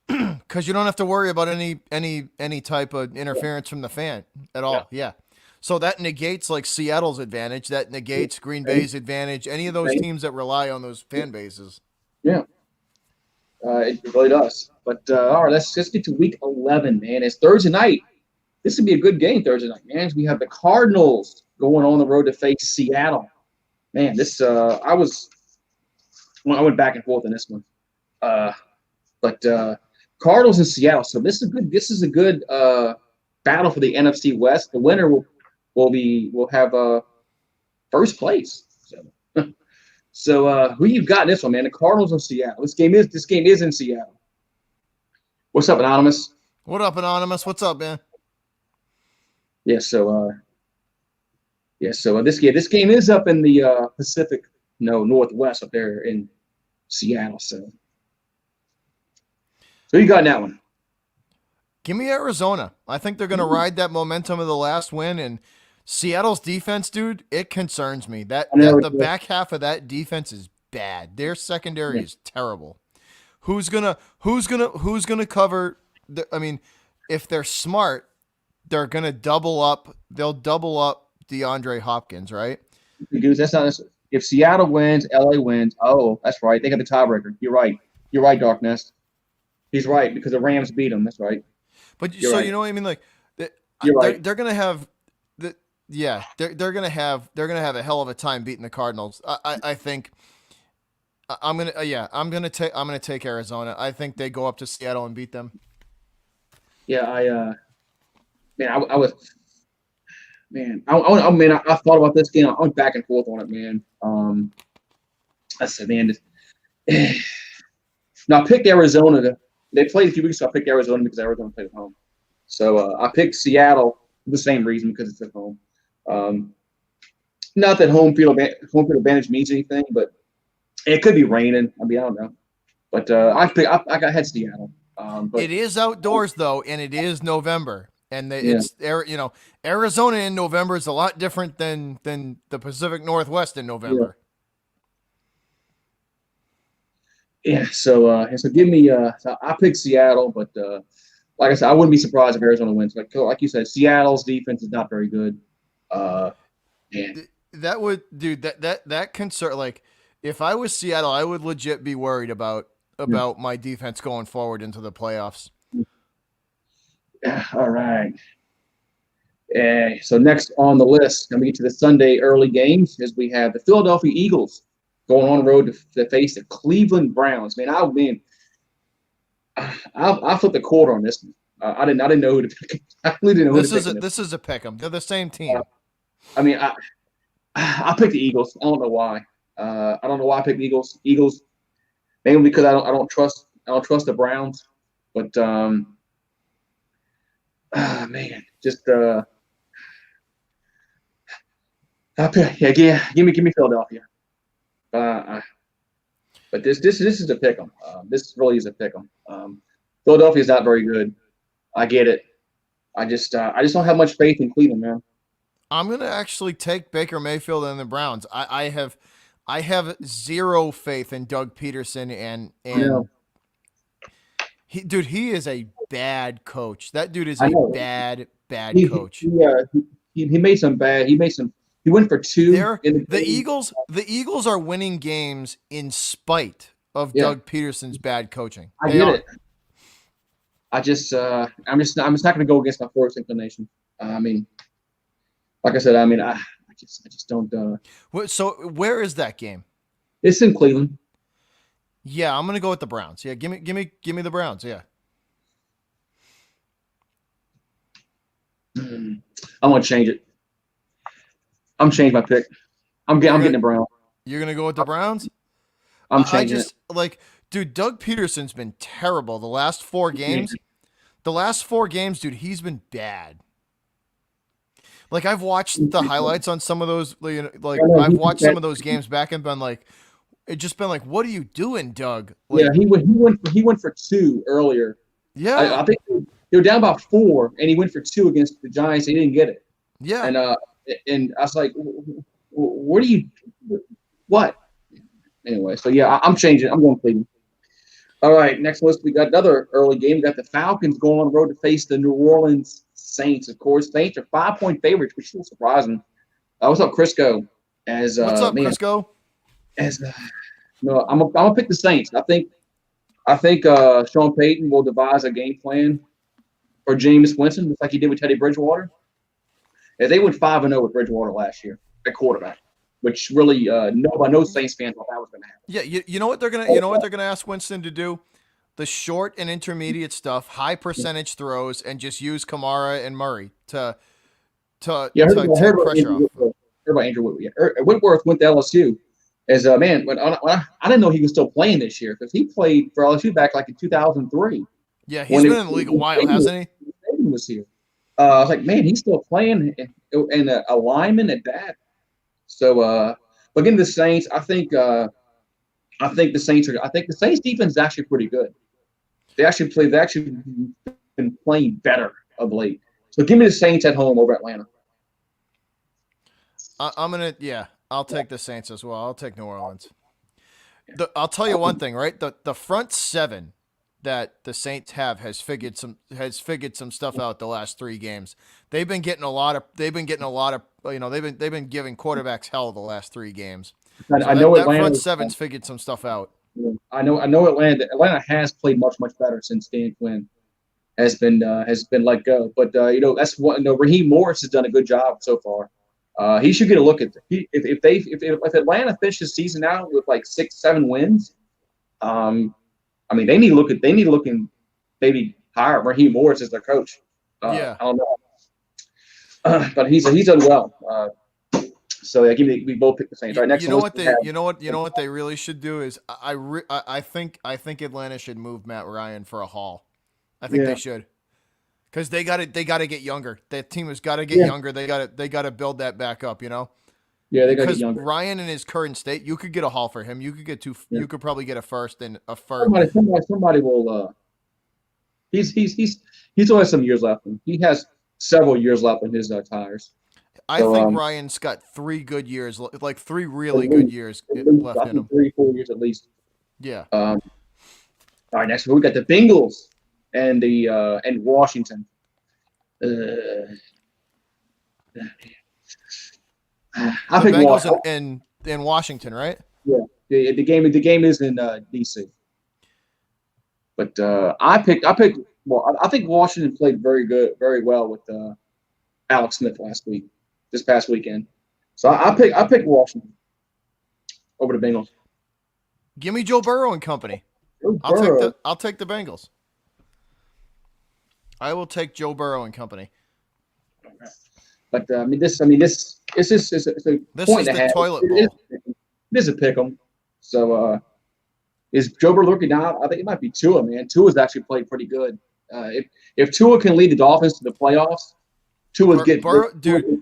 because you don't have to worry about any type of interference from the fan at all. Yeah. So that negates like Seattle's advantage. That negates Green Bay's advantage. Any of those teams that rely on those fan bases. Yeah. It really does. But all right, let's get to week 11, man. It's Thursday night. This would be a good game Thursday night, man. We have the Cardinals going on the road to face Seattle. Man, this I went back and forth on this one. But Cardinals and Seattle. So this is a good battle for the NFC West. The winner will have first place. So who you've got in this one, man? The Cardinals and Seattle. This game is in Seattle. What's up, Anonymous? What up, Anonymous? What's up, man? Yeah, so this game is up in the Pacific, Northwest up there in Seattle. So you got in that one? Give me Arizona. I think they're going to ride that momentum of the last win, and Seattle's defense, dude, it concerns me. The back half of that defense is bad. Their secondary is terrible. Who's gonna cover? If they're smart, they're gonna double up. They'll double up DeAndre Hopkins, right? Goose, that's not. If Seattle wins, LA wins. Oh, that's right. They got the tiebreaker. You're right, Darkness. He's right because the Rams beat them. That's right. But you know what I mean? Like, they're gonna have the. Yeah, they're gonna have a hell of a time beating the Cardinals. I think I'm gonna take Arizona. I think they go up to Seattle and beat them. Yeah, I thought about this game. I went back and forth on it, man. I said, man, now I picked Arizona. They played a few weeks ago. I picked Arizona because Arizona played at home. So I picked Seattle for the same reason because it's at home. Not that home field advantage means anything, but it could be raining. I don't know. But I had Seattle. But it is outdoors though, and it is November, and Arizona in November is a lot different than the Pacific Northwest in November. Yeah. So give me. So I picked Seattle, but like I said, I wouldn't be surprised if Arizona wins. Like you said, Seattle's defense is not very good. That would, dude. That concern. Like, if I was Seattle, I would legit be worried about my defense going forward into the playoffs. All right. So next on the list, going to get to the Sunday early games, is we have the Philadelphia Eagles going on the road to face the Cleveland Browns. Man, I flipped the quarter on this one. I didn't know who to pick. I really didn't know who to pick. This is a pick 'em. They're the same team. I picked the Eagles. I don't know why. I don't know why I picked the Eagles. Eagles, mainly because I don't trust the Browns. But man, just give me Philadelphia. But this is a pick 'em. This really is a pick 'em. Philadelphia is not very good. I get it. I just don't have much faith in Cleveland, man. I'm gonna actually take Baker Mayfield and the Browns. I have zero faith in Doug Peterson and he is a bad coach. That dude is I a know. bad He coach. he made some bad. He went for two They're in the the game. Eagles are winning games in spite of Yeah, Doug Peterson's bad coaching. I They get are. it. I'm just not going to go against my first inclination. I mean, like I said, I just don't. So where is that game? It's in Cleveland. Yeah, I'm gonna go with the Browns. Yeah, give me the Browns. Yeah. I'm going to change it. I'm changing my pick. I'm getting the Browns. You're gonna go with the Browns? I'm I changing it. just like, dude, Doug Peterson's been terrible the last 4 games. The last 4 games, dude, he's been bad. Like I've watched the highlights on some of those. Like I've watched some of those games back and been like, it just been like, what are you doing, Doug? Like, Yeah, he went for two earlier. yeah, I think they were down by 4, and he went for two against the Giants. He didn't get it, yeah. and I was like, "What are you? What?" Anyway, so yeah, I'm changing. I'm going Cleveland. All right, next list we got another early game. We got the Falcons going on the road to face the New Orleans Saints. Of course, Saints are 5-point favorites, which is surprising. What's up, Crisco? What's up, Crisco? No, I'm gonna pick the Saints. I think Sean Payton will devise a game plan for Jameis Winston, just like he did with Teddy Bridgewater. As they went 5-0 with Bridgewater last year at quarterback, which really no Saints fans thought that was going to happen. Yeah, you know what they're gonna ask Winston to do? The short and intermediate stuff, high percentage throws, and just use Kamara and Murray to Yeah, take pressure off. Heard about Andrew Whitworth. Yeah. Whitworth went to LSU. As man, I didn't know he was still playing this year because he played for LSU back like in 2003. Yeah, he's been in the league a while, hasn't he? Payton was here. I was like, man, he's still playing and a lineman at that. So, but again, the Saints, I think the Saints defense is actually pretty good. They've actually been playing better of late. So give me the Saints at home over Atlanta. I'll take the Saints as well. I'll take New Orleans. I'll tell you one thing, right? The front seven that the Saints has figured some stuff out the last 3 games. They've been getting a lot of they've been giving quarterbacks hell the last 3 games. So I know that front seven's figured some stuff out. I know Atlanta has played much better since Dan Quinn has been let go. But that's what Raheem Morris has done a good job so far. He should get a look at if Atlanta finishes the season out with like 6-7 wins. They need to look in maybe hire Raheem Morris as their coach. Yeah, I don't know, but he's done well. So yeah, we both pick the Saints. Right, next. You know what they really should do is I think Atlanta should move Matt Ryan for a haul. I think they should. Because they got to get younger. That team has got to get younger. They got to build that back up. Yeah, they got to get younger. Ryan in his current state, you could get a haul for him. You could get two. Yeah. You could probably get a first and a first. Somebody will. He's only has some years left. He has several years left in his tires. I think Ryan's got 3 good years, like 3 really good years left in him. 3-4 years at least. Yeah. All right, next we got the Bengals and Washington. I think Bengals in Washington, right? Yeah. The game is in DC. But I think Washington played very well with Alex Smith this past weekend. So I pick Washington over the Bengals. Give me Joe Burrow and company. I'll take the Bengals. I will take Joe Burrow and company. But this is the toilet bowl. This is a pick 'em. So is Joe Burrow looking down? I think it might be Tua, man. Tua's actually played pretty good. If Tua can lead the Dolphins to the playoffs, Tua's getting dude.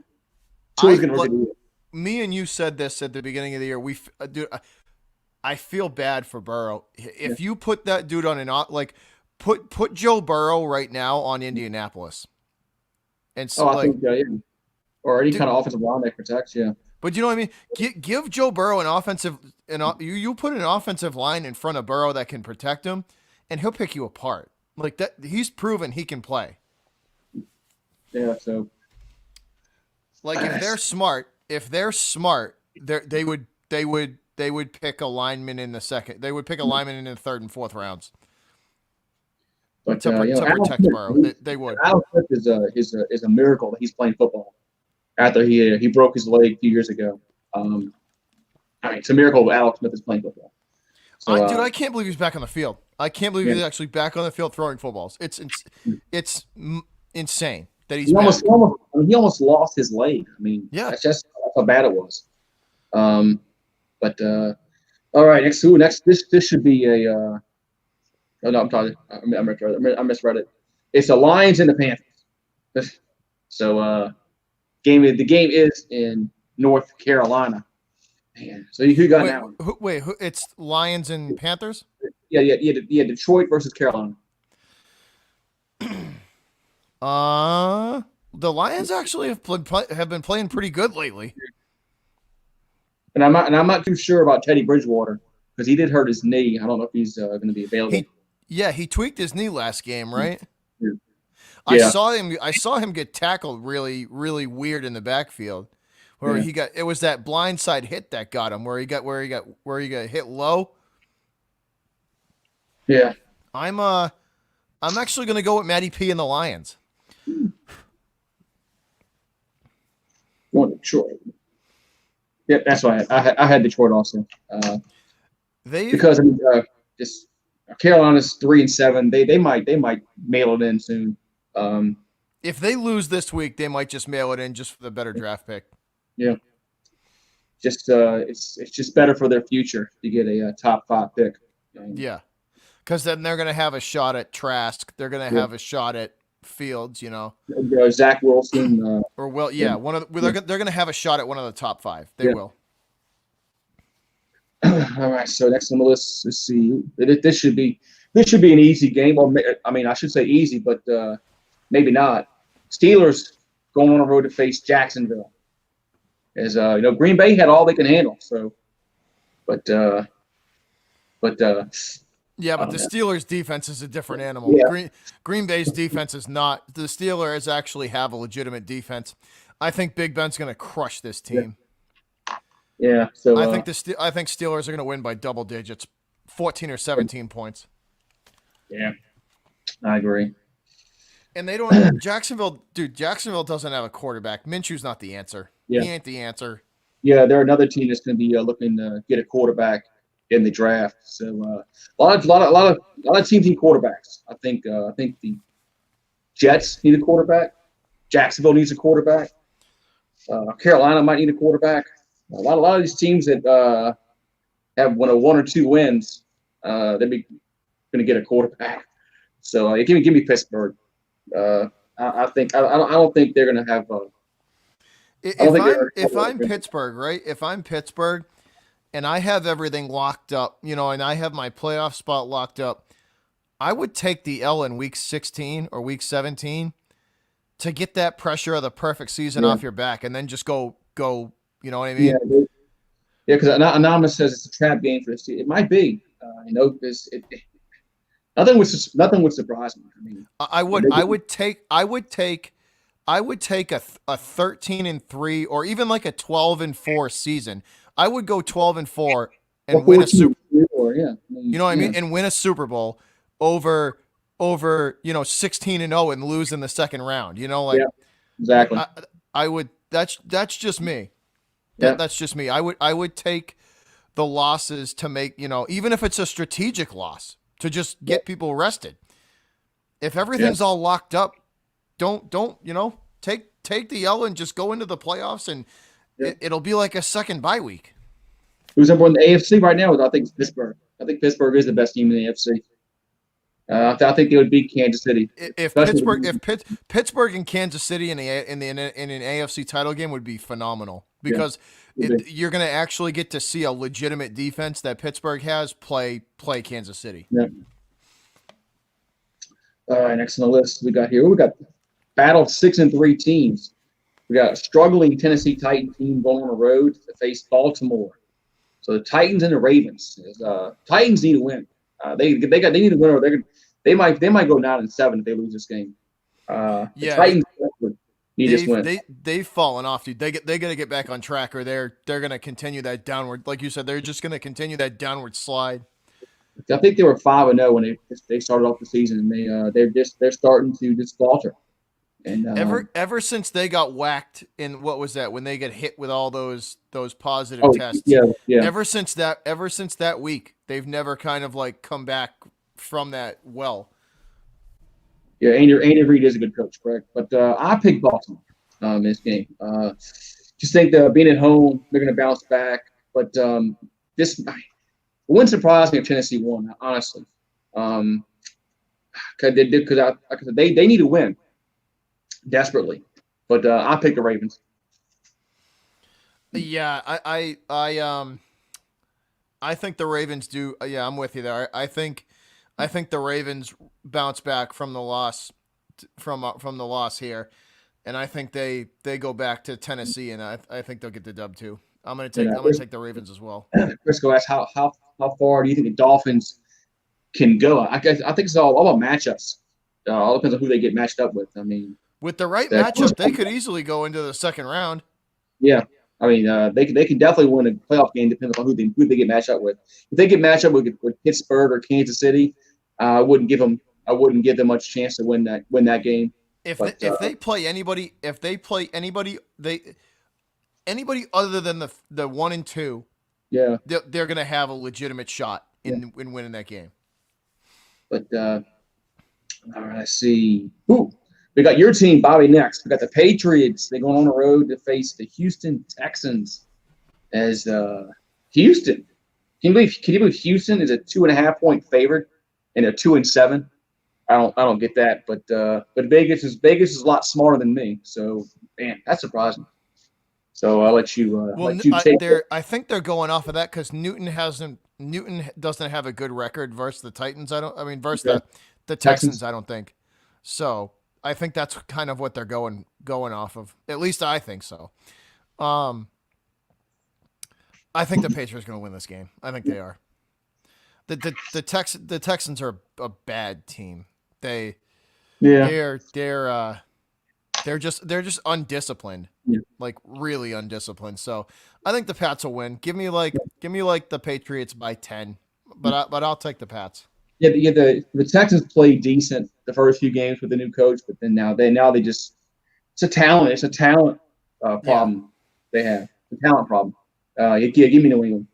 Tua's going to do it. Me and you said this at the beginning of the year. I feel bad for Burrow. If you put that dude on put Joe Burrow right now on Indianapolis, and so I think or any kind of offensive line that protects, yeah. But you know what I mean? Give Joe Burrow you put an offensive line in front of Burrow that can protect him, and he'll pick you apart. Like that, he's proven he can play. Yeah, so like if they're smart, they would pick a lineman in the second. They would pick a lineman in the third and fourth rounds. But to protect Burrow. They would. Alex Smith is a miracle that he's playing football after he broke his leg a few years ago. It's a miracle that Alex Smith is playing football. So, Dude, I can't believe he's back on the field. I can't believe he's actually back on the field throwing footballs. It's insane that he's back. He almost lost his leg. I mean, yeah, that's just how bad it was. But all right, next. This should be a. Oh no, I'm talking. I misread it. It's the Lions and the Panthers. So the game is in North Carolina. Man, so who got now? Who? It's Lions and Panthers. Yeah. Detroit versus Carolina. The Lions actually have been playing pretty good lately. And I'm not too sure about Teddy Bridgewater because he did hurt his knee. I don't know if he's going to be available. He tweaked his knee last game, right? Yeah. I saw him get tackled really, really weird in the backfield, where it was that blindside hit that got him, where he got hit low. Yeah. I'm actually going to go with Matty P and the Lions. Going to Detroit. Yeah, that's why I had Detroit also. Because just Carolina's 3-7. They might mail it in soon. If they lose this week, they might just mail it in just for the better draft pick. Yeah. Just it's just better for their future to get a top 5 pick. Yeah, because then they're going to have a shot at Trask. They're going to have a shot at Fields. Zach Wilson. They're going to have a shot at one of the top 5. They will. All right. So next on the list, let's see. This should be an easy game. Or I should say easy, but maybe not. Steelers going on the road to face Jacksonville. As Green Bay had all they can handle. So, but the Steelers' defense is a different animal. Yeah. Green Bay's defense is not. The Steelers actually have a legitimate defense. I think Big Ben's going to crush this team. Yeah. So I think Steelers are going to win by double digits, 14 or 17 points. Yeah, I agree. And they don't. Jacksonville doesn't have a quarterback. Minshew's not the answer. Yeah. He ain't the answer. Yeah, they're another team that's going to be looking to get a quarterback in the draft. So a lot of teams need quarterbacks. I think the Jets need a quarterback. Jacksonville needs a quarterback. Carolina might need a quarterback. A lot of these teams that have one or two wins, they're going to get a quarterback. So give me Pittsburgh. I don't think they're going to have. If I'm Pittsburgh, right? If I'm Pittsburgh, and I have everything locked up, and I have my playoff spot locked up, I would take the L in week 16 or week 17 to get that pressure of the perfect season off your back, and then just go. You know what I mean? Yeah, because Anonymous says it's a trap game for this team. It might be. Nothing would surprise me. I would take a 13-3 or even like a 12-4 seaseason. I would go 12-4 and win a Super Bowl. You know what I mean? And win a Super Bowl over 16-0 and lose in the second round. Exactly. I would. That's just me. Yeah. That's just me. I would take the losses to make, even if it's a strategic loss, to just get people rested. If everything's all locked up, don't take the L and just go into the playoffs, and it'll be like a second bye week. Who's number one in the AFC right now? I think it's Pittsburgh. I think Pittsburgh is the best team in the AFC. I think they would beat Kansas City. If Pittsburgh and Kansas City in an AFC title game would be phenomenal, because you're going to actually get to see a legitimate defense that Pittsburgh has play Kansas City. Yeah. All right, next on the list we got battle 6-3 teams. We got a struggling Tennessee Titan team going on the road to face Baltimore. So the Titans and the Ravens. Titans need to win. They need to win, or they might go 9-7 if they lose this game. The Yeah, Titans need this win. they've fallen off, dude. They gotta get back on track, or they're gonna continue that downward. Like you said, they're just gonna continue that downward slide. I think they were 5-0 when they started off the season, and they're starting to just falter. And Ever since they got whacked in, what was that, when they get hit with all those positive tests? yeah. Ever since that week, they've never kind of like come back from that well. Yeah, Andy Reid is a good coach, correct? But I picked Baltimore this game. Just think that being at home, they're going to bounce back. But this wouldn't surprise me if Tennessee won, honestly. Because they need to win desperately. But I picked the Ravens. Yeah, I think the Ravens do. Yeah, I'm with you there. I think the Ravens bounce back from the loss from the loss here, and I think they go back to Tennessee, and I think they'll get the dub too. I'm gonna take the Ravens as well. Briscoe asked how far do you think the Dolphins can go? I think it's all about matchups. All depends on who they get matched up with. I mean, with the right matchup, they could easily go into the second round. Yeah. I mean, they can definitely win a playoff game depending on who they get matched up with. If they get matched up with Pittsburgh or Kansas City, I wouldn't give them much chance to win that game. If they play anybody other than the 1 and 2, yeah, they're gonna have a legitimate shot in winning that game. But all right, let's see. Ooh, we got your team, Bobby. Next, we got the Patriots. They're going on the road to face the Houston Texans. As Houston, can you believe Houston is a 2.5-point favorite and they're 2-7? I don't get that, but Vegas is a lot smarter than me. So man, that's surprising. So I'll let you. I think they're going off of that because Newton doesn't have a good record versus the Titans. Versus the Texans. I don't think. So I think that's kind of what they're going off of. At least I think so. I think the Patriots are going to win this game. I think they are. The Texans are a bad team. They're just undisciplined. Yeah. Like really undisciplined. So I think the Pats will win. Give me the Patriots by 10. But I'll take the Pats. Yeah, the Texans played decent the first few games with the new coach, but then now they just it's a talent problem they have. It's a talent problem. Give me New England.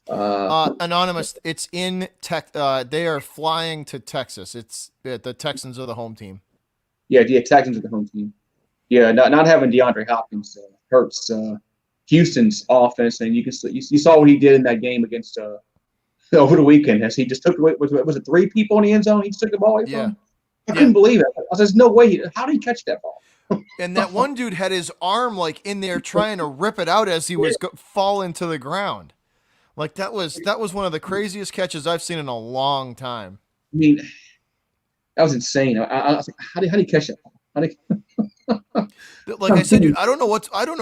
Anonymous, it's in Tech. They are flying to Texas. The Texans are the home team. Yeah, Texans are the home team. Yeah, not having DeAndre Hopkins hurts Houston's offense, and you saw what he did in that game against over the weekend. As he just took away, was it 3 people in the end zone? He just took the ball away from. I couldn't believe it. There's no way. How did he catch that ball? And that one dude had his arm like in there trying to rip it out as he was falling to the ground. Like that was one of the craziest catches I've seen in a long time. I mean, that was insane. I was like, how did he catch that ball? Like I said, dude, I don't know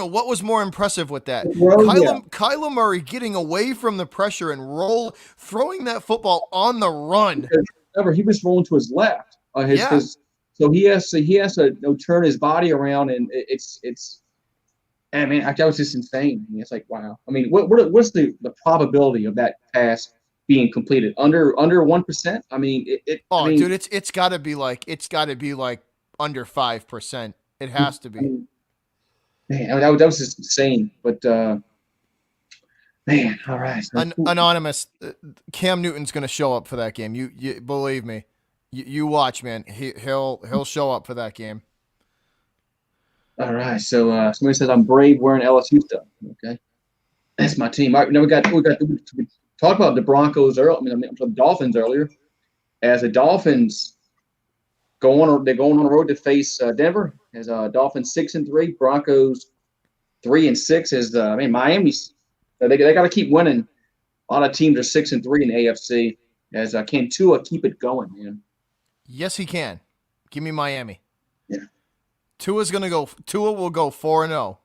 what was more impressive with that. Kyler Murray getting away from the pressure and throwing that football on the run. Remember, he was rolling to his left. So he has to turn his body around, and it's. I mean, that was just insane. I mean, it's like, wow. I mean, what's the probability of that pass being completed? Under 1%? I mean, dude, it's got to be like under 5%. It has to be. Man, that was just insane. But man, all right. Anonymous, Cam Newton's going to show up for that game. You believe me. You watch, man. He'll show up for that game. All right. So somebody says I'm brave wearing LSU stuff. Okay, that's my team. All right, now we talked about the Broncos earlier. The Dolphins earlier. As the Dolphins they're going on the road to face Denver. As Dolphins 6-3, Broncos 3-6. As Miami's they got to keep winning. A lot of teams are 6-3 in the AFC. As can Tua keep it going, man? Yes, he can. Give me Miami. Yeah. Tua will go 4-0.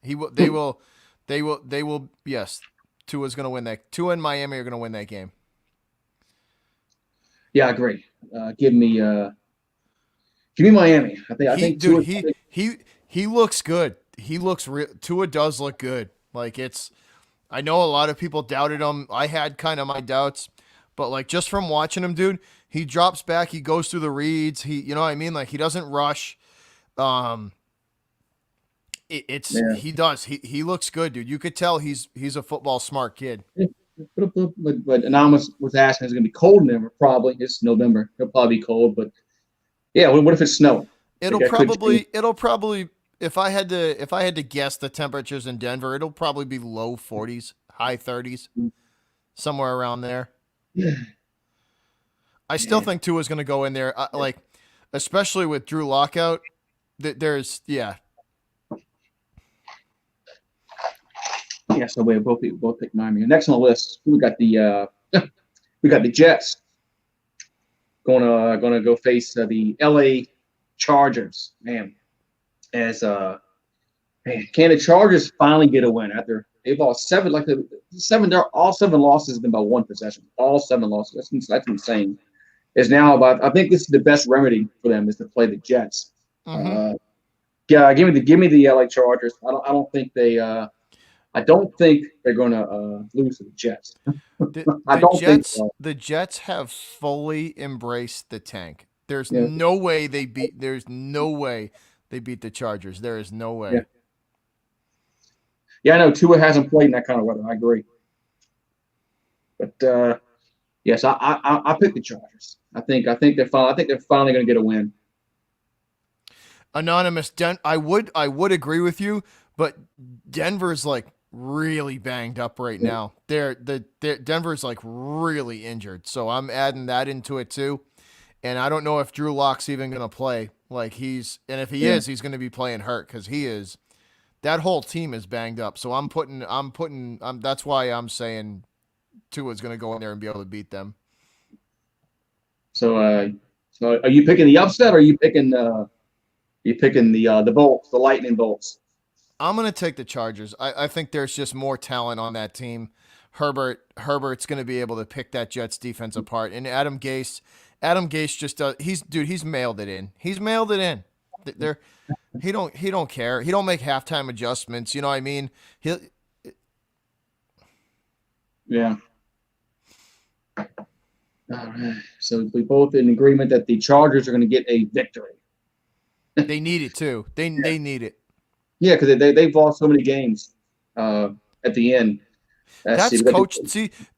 They will. Yes, Tua's going to win that. Tua and Miami are going to win that game. Yeah, I agree. Give me Miami. I think Dude, Tua. he looks good. Tua does look good. Like I know a lot of people doubted him. I had kind of my doubts, but like just from watching him, dude, he drops back, he goes through the reads. You know what I mean? Like he doesn't rush. Um, Yeah. he does. He looks good, dude. You could tell he's a football smart kid. But Anonymous was asking, is it going to be cold in Denver? Probably. It's November. It'll probably be cold. But yeah, what if it's snowing? It'll probably if I had to guess the temperatures in Denver, it'll probably be low 40s, high 30s, somewhere around there. Yeah. I still think Tua's going to go in there, like especially with Drew Lockout. There's Yeah, so we both pick Miami. Next on the list, we got the Jets gonna go face the LA Chargers. Man, can the Chargers finally get a win after they've lost seven? Like all 7 losses have been by one possession. All 7 losses. That's insane. Is now about. I think this is the best remedy for them is to play the Jets. mm-hmm. Yeah, give me the LA Chargers. I don't think they're going to lose to the Jets. The Jets have fully embraced the tank. There's no way they beat the Chargers. There is no way. Yeah, I know Tua hasn't played in that kind of weather. I agree. But yes, I pick the Chargers. I think they're finally going to get a win. Anonymous, I would agree with you, but Denver's like really banged up right now. Denver's like really injured, so I'm adding that into it too. And I don't know if Drew Lock's even going to play. Like and if he is, he's going to be playing hurt because he is. That whole team is banged up. So that's why I'm saying Tua's going to go in there and be able to beat them. So are you picking the upset or are you picking the Bolts, the Lightning Bolts? I'm going to take the Chargers. I think there's just more talent on that team. Herbert's going to be able to pick that Jets defense apart. And Adam Gase just does. He's mailed it in. He's mailed it in. He don't care. He don't make halftime adjustments. You know what I mean? Yeah. All right. So we both in agreement that the Chargers are going to get a victory. They need it too. They need it. Yeah, because they've lost so many games at the end. That's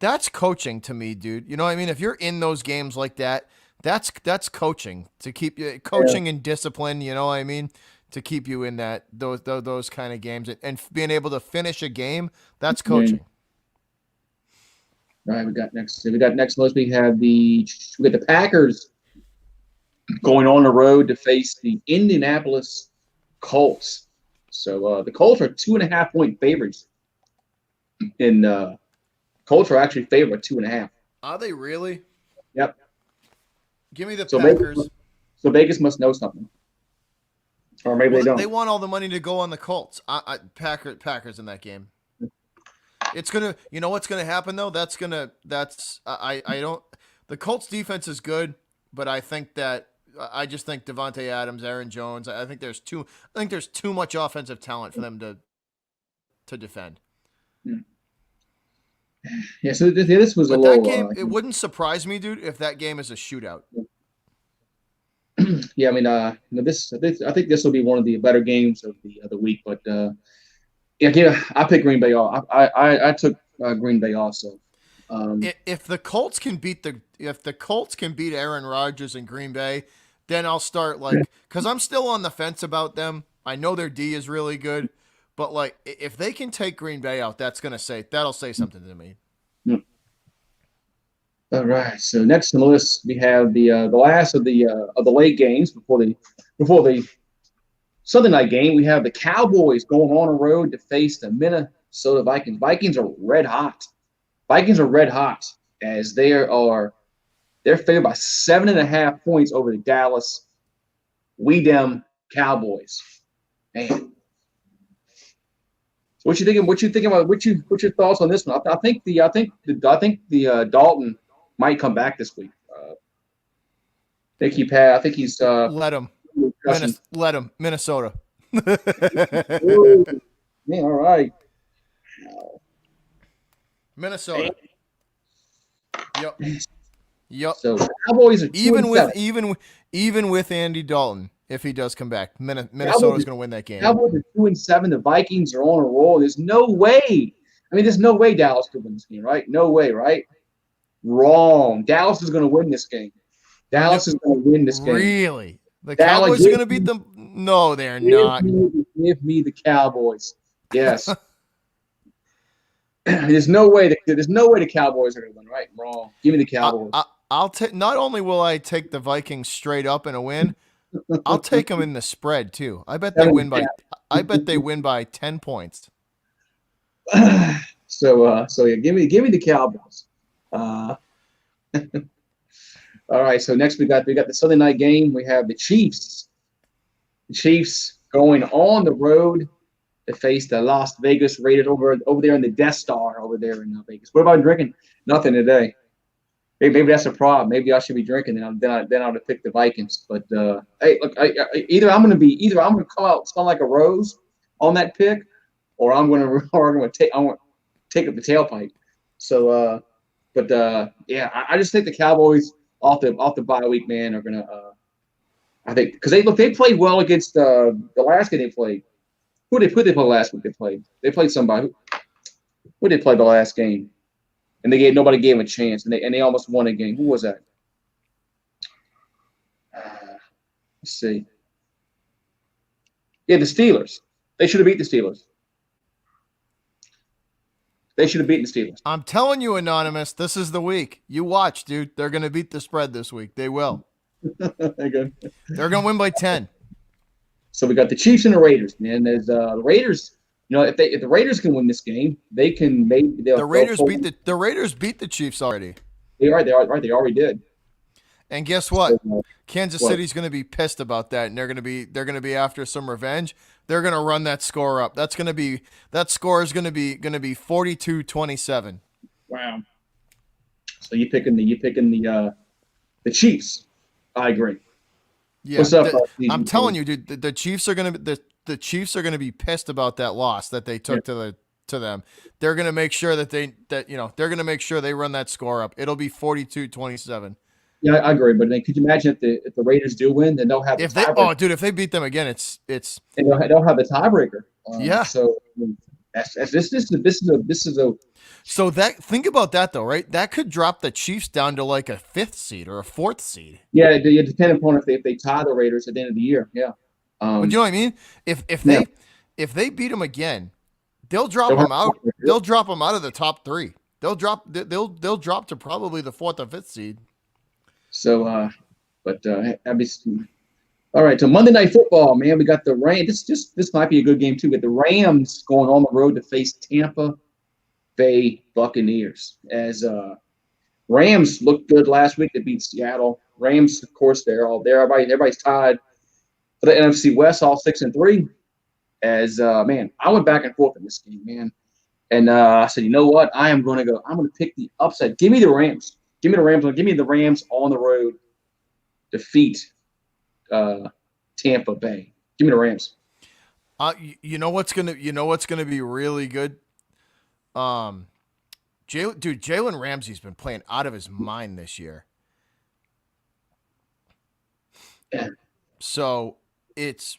that's coaching to me, dude. You know what I mean? If you're in those games like that, that's coaching to keep you and discipline. You know what I mean? To keep you in those kind of games and being able to finish a game, that's coaching. All right, we got next list. We got the Packers going on the road to face the Indianapolis Colts. So the Colts are 2.5-point favorites. And Colts are actually favored 2.5. Are they really? Yep. Give me the Packers. So Vegas must know something. Or maybe they don't. They want all the money to go on the Colts. Packers in that game. It's gonna. You know what's gonna happen though? I don't. The Colts defense is good, but I just think Devontae Adams, Aaron Jones. I think there's too much offensive talent for them to defend. Yeah. So this was but that game. It wouldn't surprise me, dude, if that game is a shootout. Yeah, I mean, I think this will be one of the better games of the week. But I picked Green Bay off. I took Green Bay also. If the Colts can beat Aaron Rodgers in Green Bay, then I'll start because I'm still on the fence about them. I know their D is really good, but if they can take Green Bay out, that'll say something to me. All right. So next on the list we have the last of the late games before the Sunday night game. We have the Cowboys going on the road to face the Minnesota Vikings. Vikings are red hot. As they're favored by 7.5 points over the Dallas Cowboys. Man. So what you thinking about? What's your thoughts on this one? I think the Dalton might come back this week. I think he's Let him. Let him. Minnesota. Ooh, man, all right. Minnesota. Yep. Yep. So Cowboys are 2-7. Even with Andy Dalton, if he does come back, Minnesota's going to win that game. Cowboys are 2-7. The Vikings are on a roll. There's no way. I mean, there's no way Dallas could win this game, right? No way, right? Wrong. Dallas is going to win this game. Dallas is going to win this game. Really? The Cowboys are going to beat them? No, they're not. Give me the Cowboys. Yes. There's no way the Cowboys are going to win, right? Wrong. Give me the Cowboys. I'll take. Not only will I take the Vikings straight up in a win, I'll take them in the spread too. I bet they win by 10 points. So yeah, give me the Cowboys. All right. So next we got the Sunday night game. We have the Chiefs. The Chiefs going on the road to face the Las Vegas Raiders over there in the Death Star over there in Vegas. What about drinking? Nothing today. Maybe that's a problem. Maybe I should be drinking, and then I would have picked the Vikings. But hey, look, either I'm going to come out smelling like a rose on that pick, or I'm going to take up the tailpipe. So, yeah, I just think the Cowboys off the bye week, man, are going to. I think because they played well against the last game they played. Who they play last week? They played somebody. Who did they play the last game? And nobody gave them a chance, and they almost won a game. Who was that? Let's see. Yeah, the Steelers. They should have beat the Steelers. They should have beaten the Steelers. I'm telling you, Anonymous, this is the week. You watch, dude. They're going to beat the spread this week. They will. They're going to win by 10. So we got the Chiefs and the Raiders, man. There's the Raiders. You know, if the Raiders can win this game, they can maybe the Raiders beat the Chiefs already. They already did. And guess what? Kansas City's going to be pissed about that, and they're going to be after some revenge. They're going to run that score up. That score is going to be 42-27. Wow. So you picking the Chiefs? I agree. Yeah. What's up? I'm telling you, dude. The Chiefs are going to the Chiefs are going to be pissed about that loss that they took to them. They're going to make sure they're going to make sure they run that score up. It'll be 42-27. Yeah, I agree. But then, could you imagine if the Raiders do win, then they'll have if they beat them again, it's and they'll have the tiebreaker. Yeah. So this is a. So think about that though, right? That could drop the Chiefs down to like a 5th seed or a 4th seed. Yeah, it depends upon if they tie the Raiders at the end of the year. Yeah. But you know what I mean? If they beat them again, they'll drop them out. They'll drop them out of the top 3. They'll drop to probably the 4th or 5th seed. So, all right. So Monday Night Football, man, we got the Rams. This might be a good game too. We got the Rams going on the road to face Tampa Bay Buccaneers. As Rams looked good last week to beat Seattle. Rams, of course, they're all there. Everybody's tied for the NFC West, all 6-3. As man, I went back and forth in this game, man, and I said, you know what? I'm going to pick the upset. Give me the Rams. Give me the Rams. Give me the Rams on the road. Defeat Tampa Bay. Give me the Rams. You know what's gonna be really good. Jalen Ramsey's been playing out of his mind this year. Yeah. So that's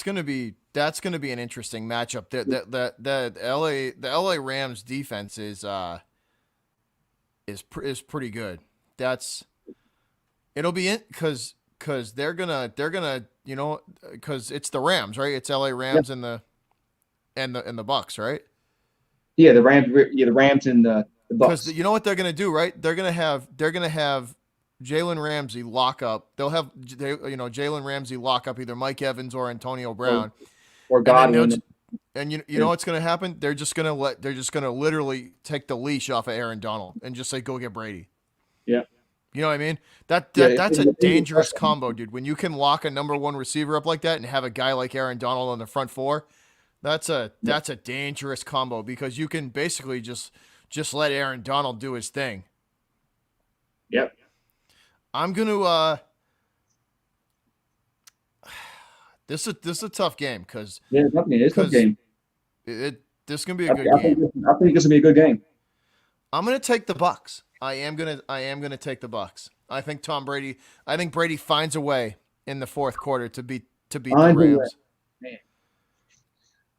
gonna be an interesting matchup. The LA Rams defense is pretty good. It'll be in because they're gonna because it's the Rams, right? It's LA Rams and the Bucks, right? Yeah, the Rams and the Bucks. Because you know what they're gonna do, right? They're gonna have Jalen Ramsey lock up. They'll have Jalen Ramsey lock up either Mike Evans or Antonio Brown or Godwin. And you know what's going to happen? They're just going to literally take the leash off of Aaron Donald and just say, go get Brady. Yeah. You know what I mean? That's a dangerous combo, dude. When you can lock a number 1 receiver up like that and have a guy like Aaron Donald on the front 4, that's a dangerous combo because you can basically just let Aaron Donald do his thing. Yep. I'm gonna. This is a tough game because Yeah, it's tough game. It's a tough game. this is gonna be a good game. I think this will be a good game. I'm gonna take the Bucks. I am gonna take the Bucks. I think Brady finds a way in the fourth quarter to beat the Rams. Man.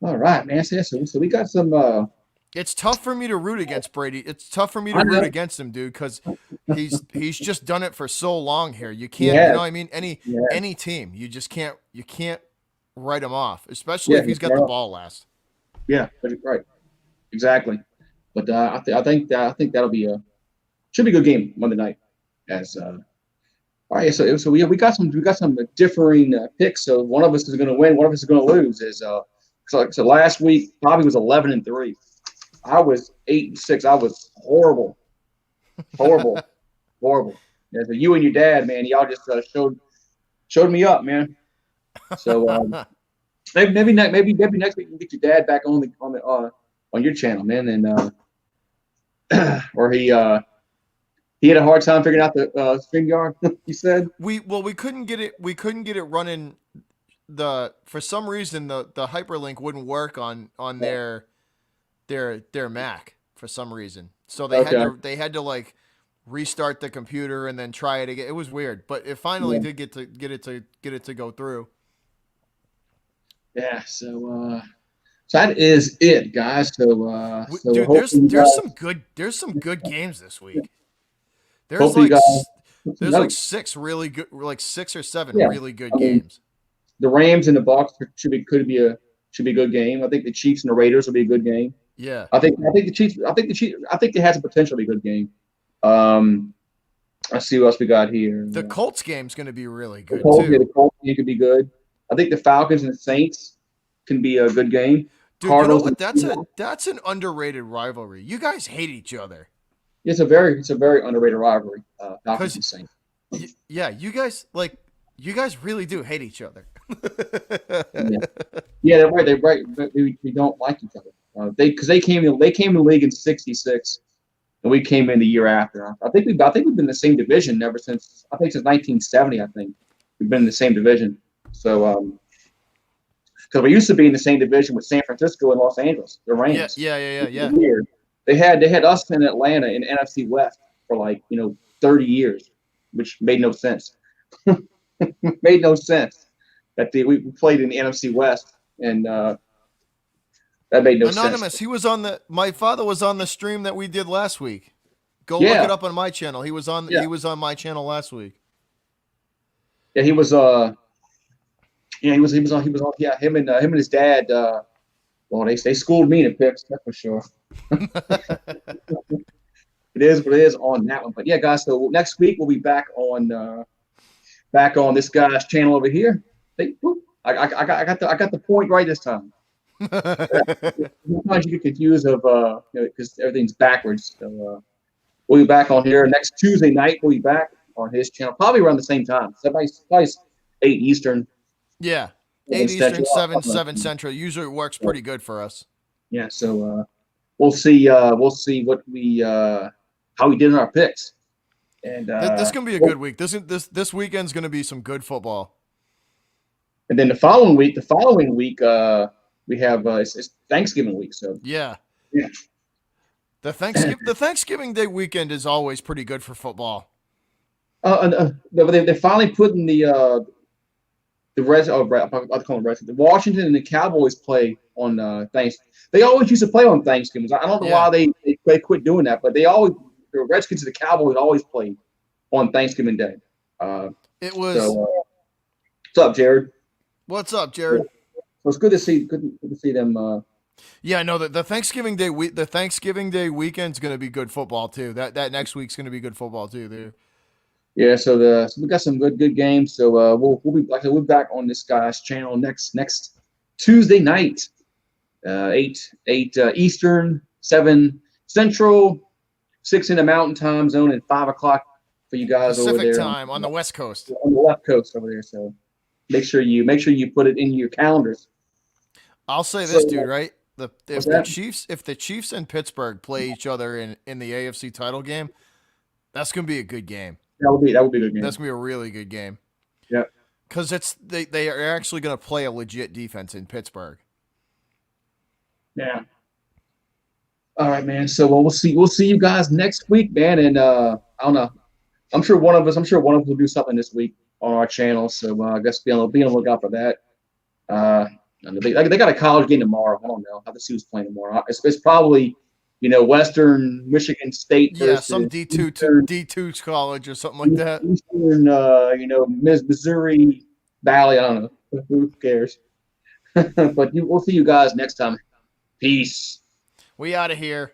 All right, man. So we got some. It's tough for me to root against Brady. It's tough for me to I root know. against him, dude, because he's just done it for so long here. You can't, Yeah. you know what I mean? Yeah. Any team, you just can't write him off, especially Yeah. if he's got the ball last. Yeah. Right. Exactly. But I think that'll be should be a good game Monday night. As all right, so we got some differing picks. So one of us is going to win, one of us is going to lose. So last week Bobby was 11-3. I was 8-6. I was horrible. Yeah, so you and your dad, man, y'all just showed me up, man. So maybe next week you can get your dad back on your channel, man, and or he had a hard time figuring out the StreamYard. You said we couldn't get it running. For some reason the hyperlink wouldn't work on their Mac for some reason. So they had to like restart the computer and then try it again. It was weird, but it finally did get it to go through. Yeah, so that is it, guys. So dude, there's some good games this week. There's like six really good, like 6 or 7 really good games. The Rams and the Bucs should be a good game. I think the Chiefs and the Raiders will be a good game. Yeah. I think the Chiefs. I think it has the potential to be a good game. Let's see what else we got here. The Colts game's going to be really good too. Yeah, the Colts game could be good. I think the Falcons and the Saints can be a good game. Dude, Cardinals, you know what? That's an underrated rivalry. You guys hate each other. It's a very underrated rivalry. Falcons and Saints. Yeah, you guys really do hate each other. Yeah, they're right. They're right. We don't like each other. They came in the league in '66, and we came in the year after. I think we've been in the same division ever since 1970. I think we've been in the same division. So because we used to be in the same division with San Francisco and Los Angeles, the Rams. Yeah. Weird. They had us in Atlanta in NFC West for 30 years, which made no sense. Made no sense that we played in the NFC West, and that made no sense. Anonymous, my father was on the stream that we did last week. Go look it up on my channel. He was on my channel last week. Yeah, he was on. Yeah, him and his dad. Well, they schooled me in picks, that's for sure. It is what it is on that one. But yeah, guys. So next week we'll be back on this guy's channel over here. I got the point right this time. Sometimes you get confused because everything's backwards. So we'll be back on here next Tuesday night. We'll be back on his channel, probably around the same time. So probably 8 Eastern. Yeah, 8 Eastern, 7 Central. Usually it works pretty good for us. Yeah, so we'll see what how we did in our picks. And this is gonna be a good week. This weekend's gonna be some good football. And then the following week, we have it's Thanksgiving week. So yeah. The Thanksgiving Day weekend is always pretty good for football. They're finally putting the Reds. I'll call them Reds. The Washington and the Cowboys play on Thanksgiving. They always used to play on Thanksgiving. I don't know why they quit doing that, but the Redskins and the Cowboys always played on Thanksgiving Day. What's up, Jared? What's up, Jared? So it's good to see them. Yeah, no, the Thanksgiving Day weekend's going to be good football too. That next week's going to be good football too. There. Yeah, so we got some good games. So we'll be back on this guy's channel next Tuesday night, 8 Eastern, 7 Central, 6 in the Mountain Time Zone, and 5 o'clock for you guys Pacific over there time on the West Coast. On the left coast over there. So make sure you put it in your calendars. I'll say this, dude. Right, if the Chiefs and Pittsburgh play each other in the AFC title game, That's gonna be a good game. That would be a good game. That's gonna be a really good game. Yeah. Because they are actually gonna play a legit defense in Pittsburgh. Yeah. All right, man. So we'll see you guys next week, man. And I don't know. I'm sure one of us will do something this week on our channel. So I guess be on the lookout for that. And they got a college game tomorrow. I don't know. I have to see who's playing tomorrow. It's probably, Western Michigan State versus some D2 college or something like that. Eastern, Missouri Valley. I don't know. Who cares? But we'll see you guys next time. Peace. We out of here.